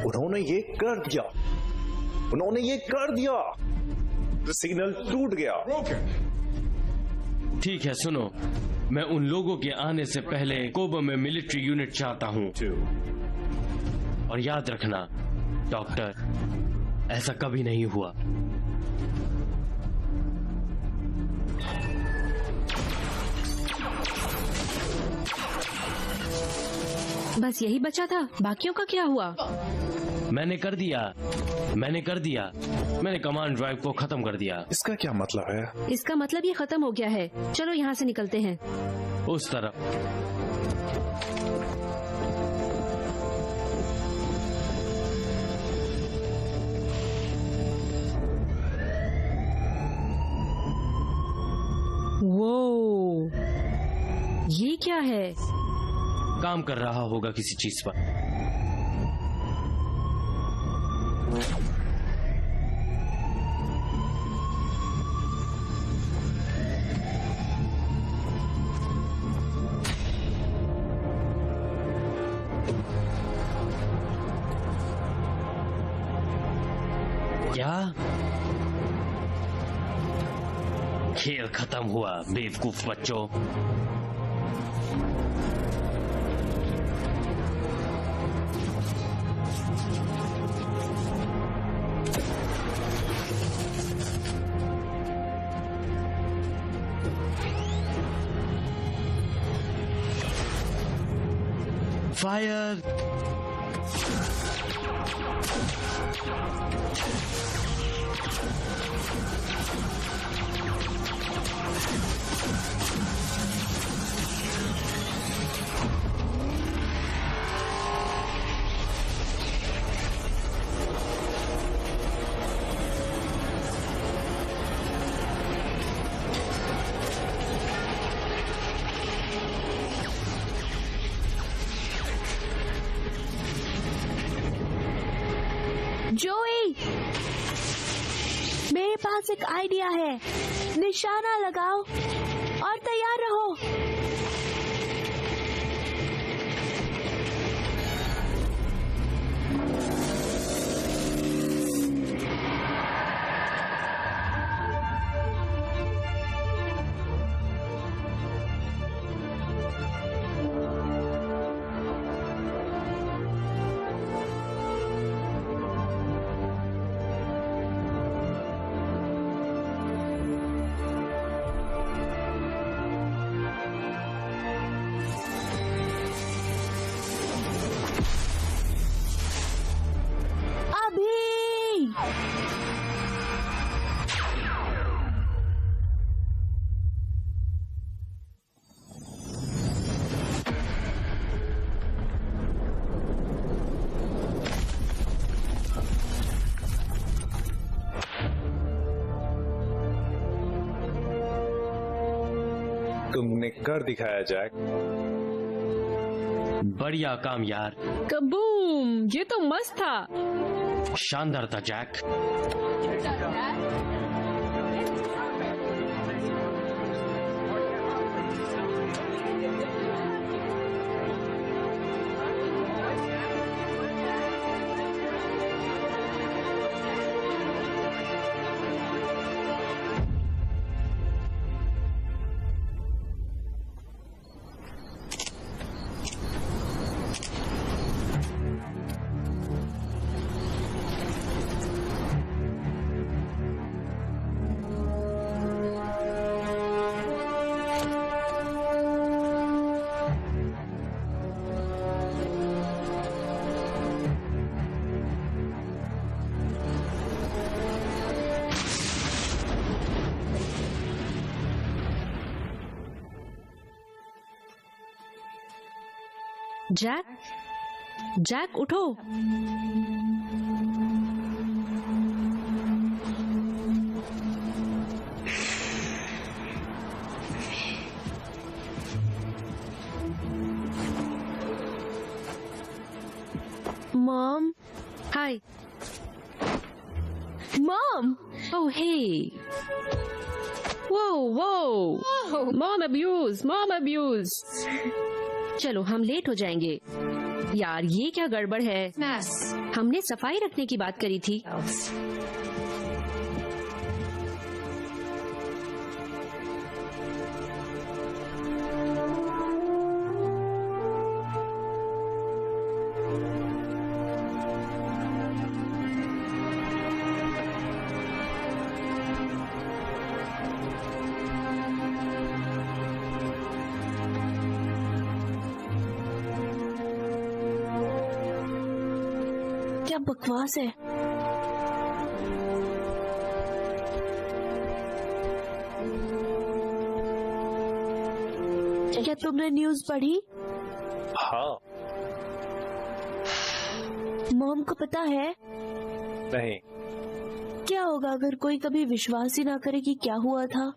उन्होंने ये कर दिया, उन्होंने ये कर दिया। सिग्नल टूट गया। broken. ठीक है, सुनो, मैं उन लोगों के आने से पहले कोबा में मिलिट्री यूनिट चाहता हूँ। और याद रखना डॉक्टर, ऐसा कभी नहीं हुआ। बस यही बचा था, बाकियों का क्या हुआ? मैंने कर दिया, मैंने कमांड ड्राइव को खत्म कर दिया। इसका क्या मतलब है? इसका मतलब ये खत्म हो गया है। चलो यहाँ से निकलते हैं। उस तरफ। वो ये क्या है? काम कर रहा होगा किसी चीज पर। क्या? खेल खत्म हुआ बेवकूफ बच्चों। फायर! जोई, मेरे पास एक आइडिया है। निशाना लगाओ और तैयार रहो। तुमने कर दिखाया जैक। बढ़िया काम यार, कबूम, ये तो मस्त था। शानदार था जैक। जैक, जैक उठो। मॉम, हाय। मॉम, ओह हे, वो मॉम अब्यूज। चलो हम लेट हो जाएंगे। यार ये क्या गड़बड़ है? हमने सफाई रखने की बात करी थी। क्या बकवास है। क्या तुमने न्यूज़ पढ़ी? हाँ। मॉम को पता है? नहीं। क्या होगा अगर कोई कभी विश्वास ही ना करे कि क्या हुआ था?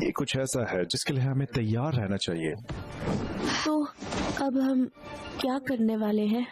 ये कुछ ऐसा है जिसके लिए हमें तैयार रहना चाहिए। तो अब हम क्या करने वाले हैं?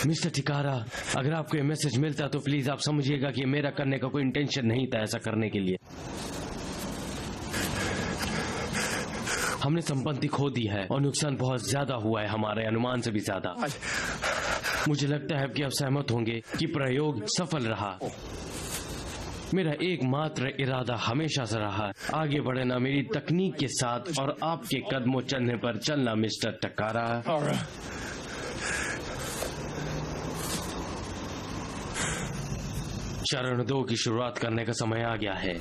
मिस्टर टिकारा, अगर आपको ये मैसेज मिलता तो प्लीज आप समझिएगा कि मेरा करने का कोई इंटेंशन नहीं था ऐसा करने के लिए। हमने संपत्ति खो दी है और नुकसान बहुत ज्यादा हुआ है, हमारे अनुमान से भी ज्यादा। मुझे लगता है कि आप सहमत होंगे कि प्रयोग सफल रहा। मेरा एकमात्र इरादा हमेशा से रहा आगे बढ़ना मेरी तकनीक के साथ और आपके कदमों चलने पर चलना मिस्टर टिकारा। चरण 2 की शुरुआत करने का समय आ गया है।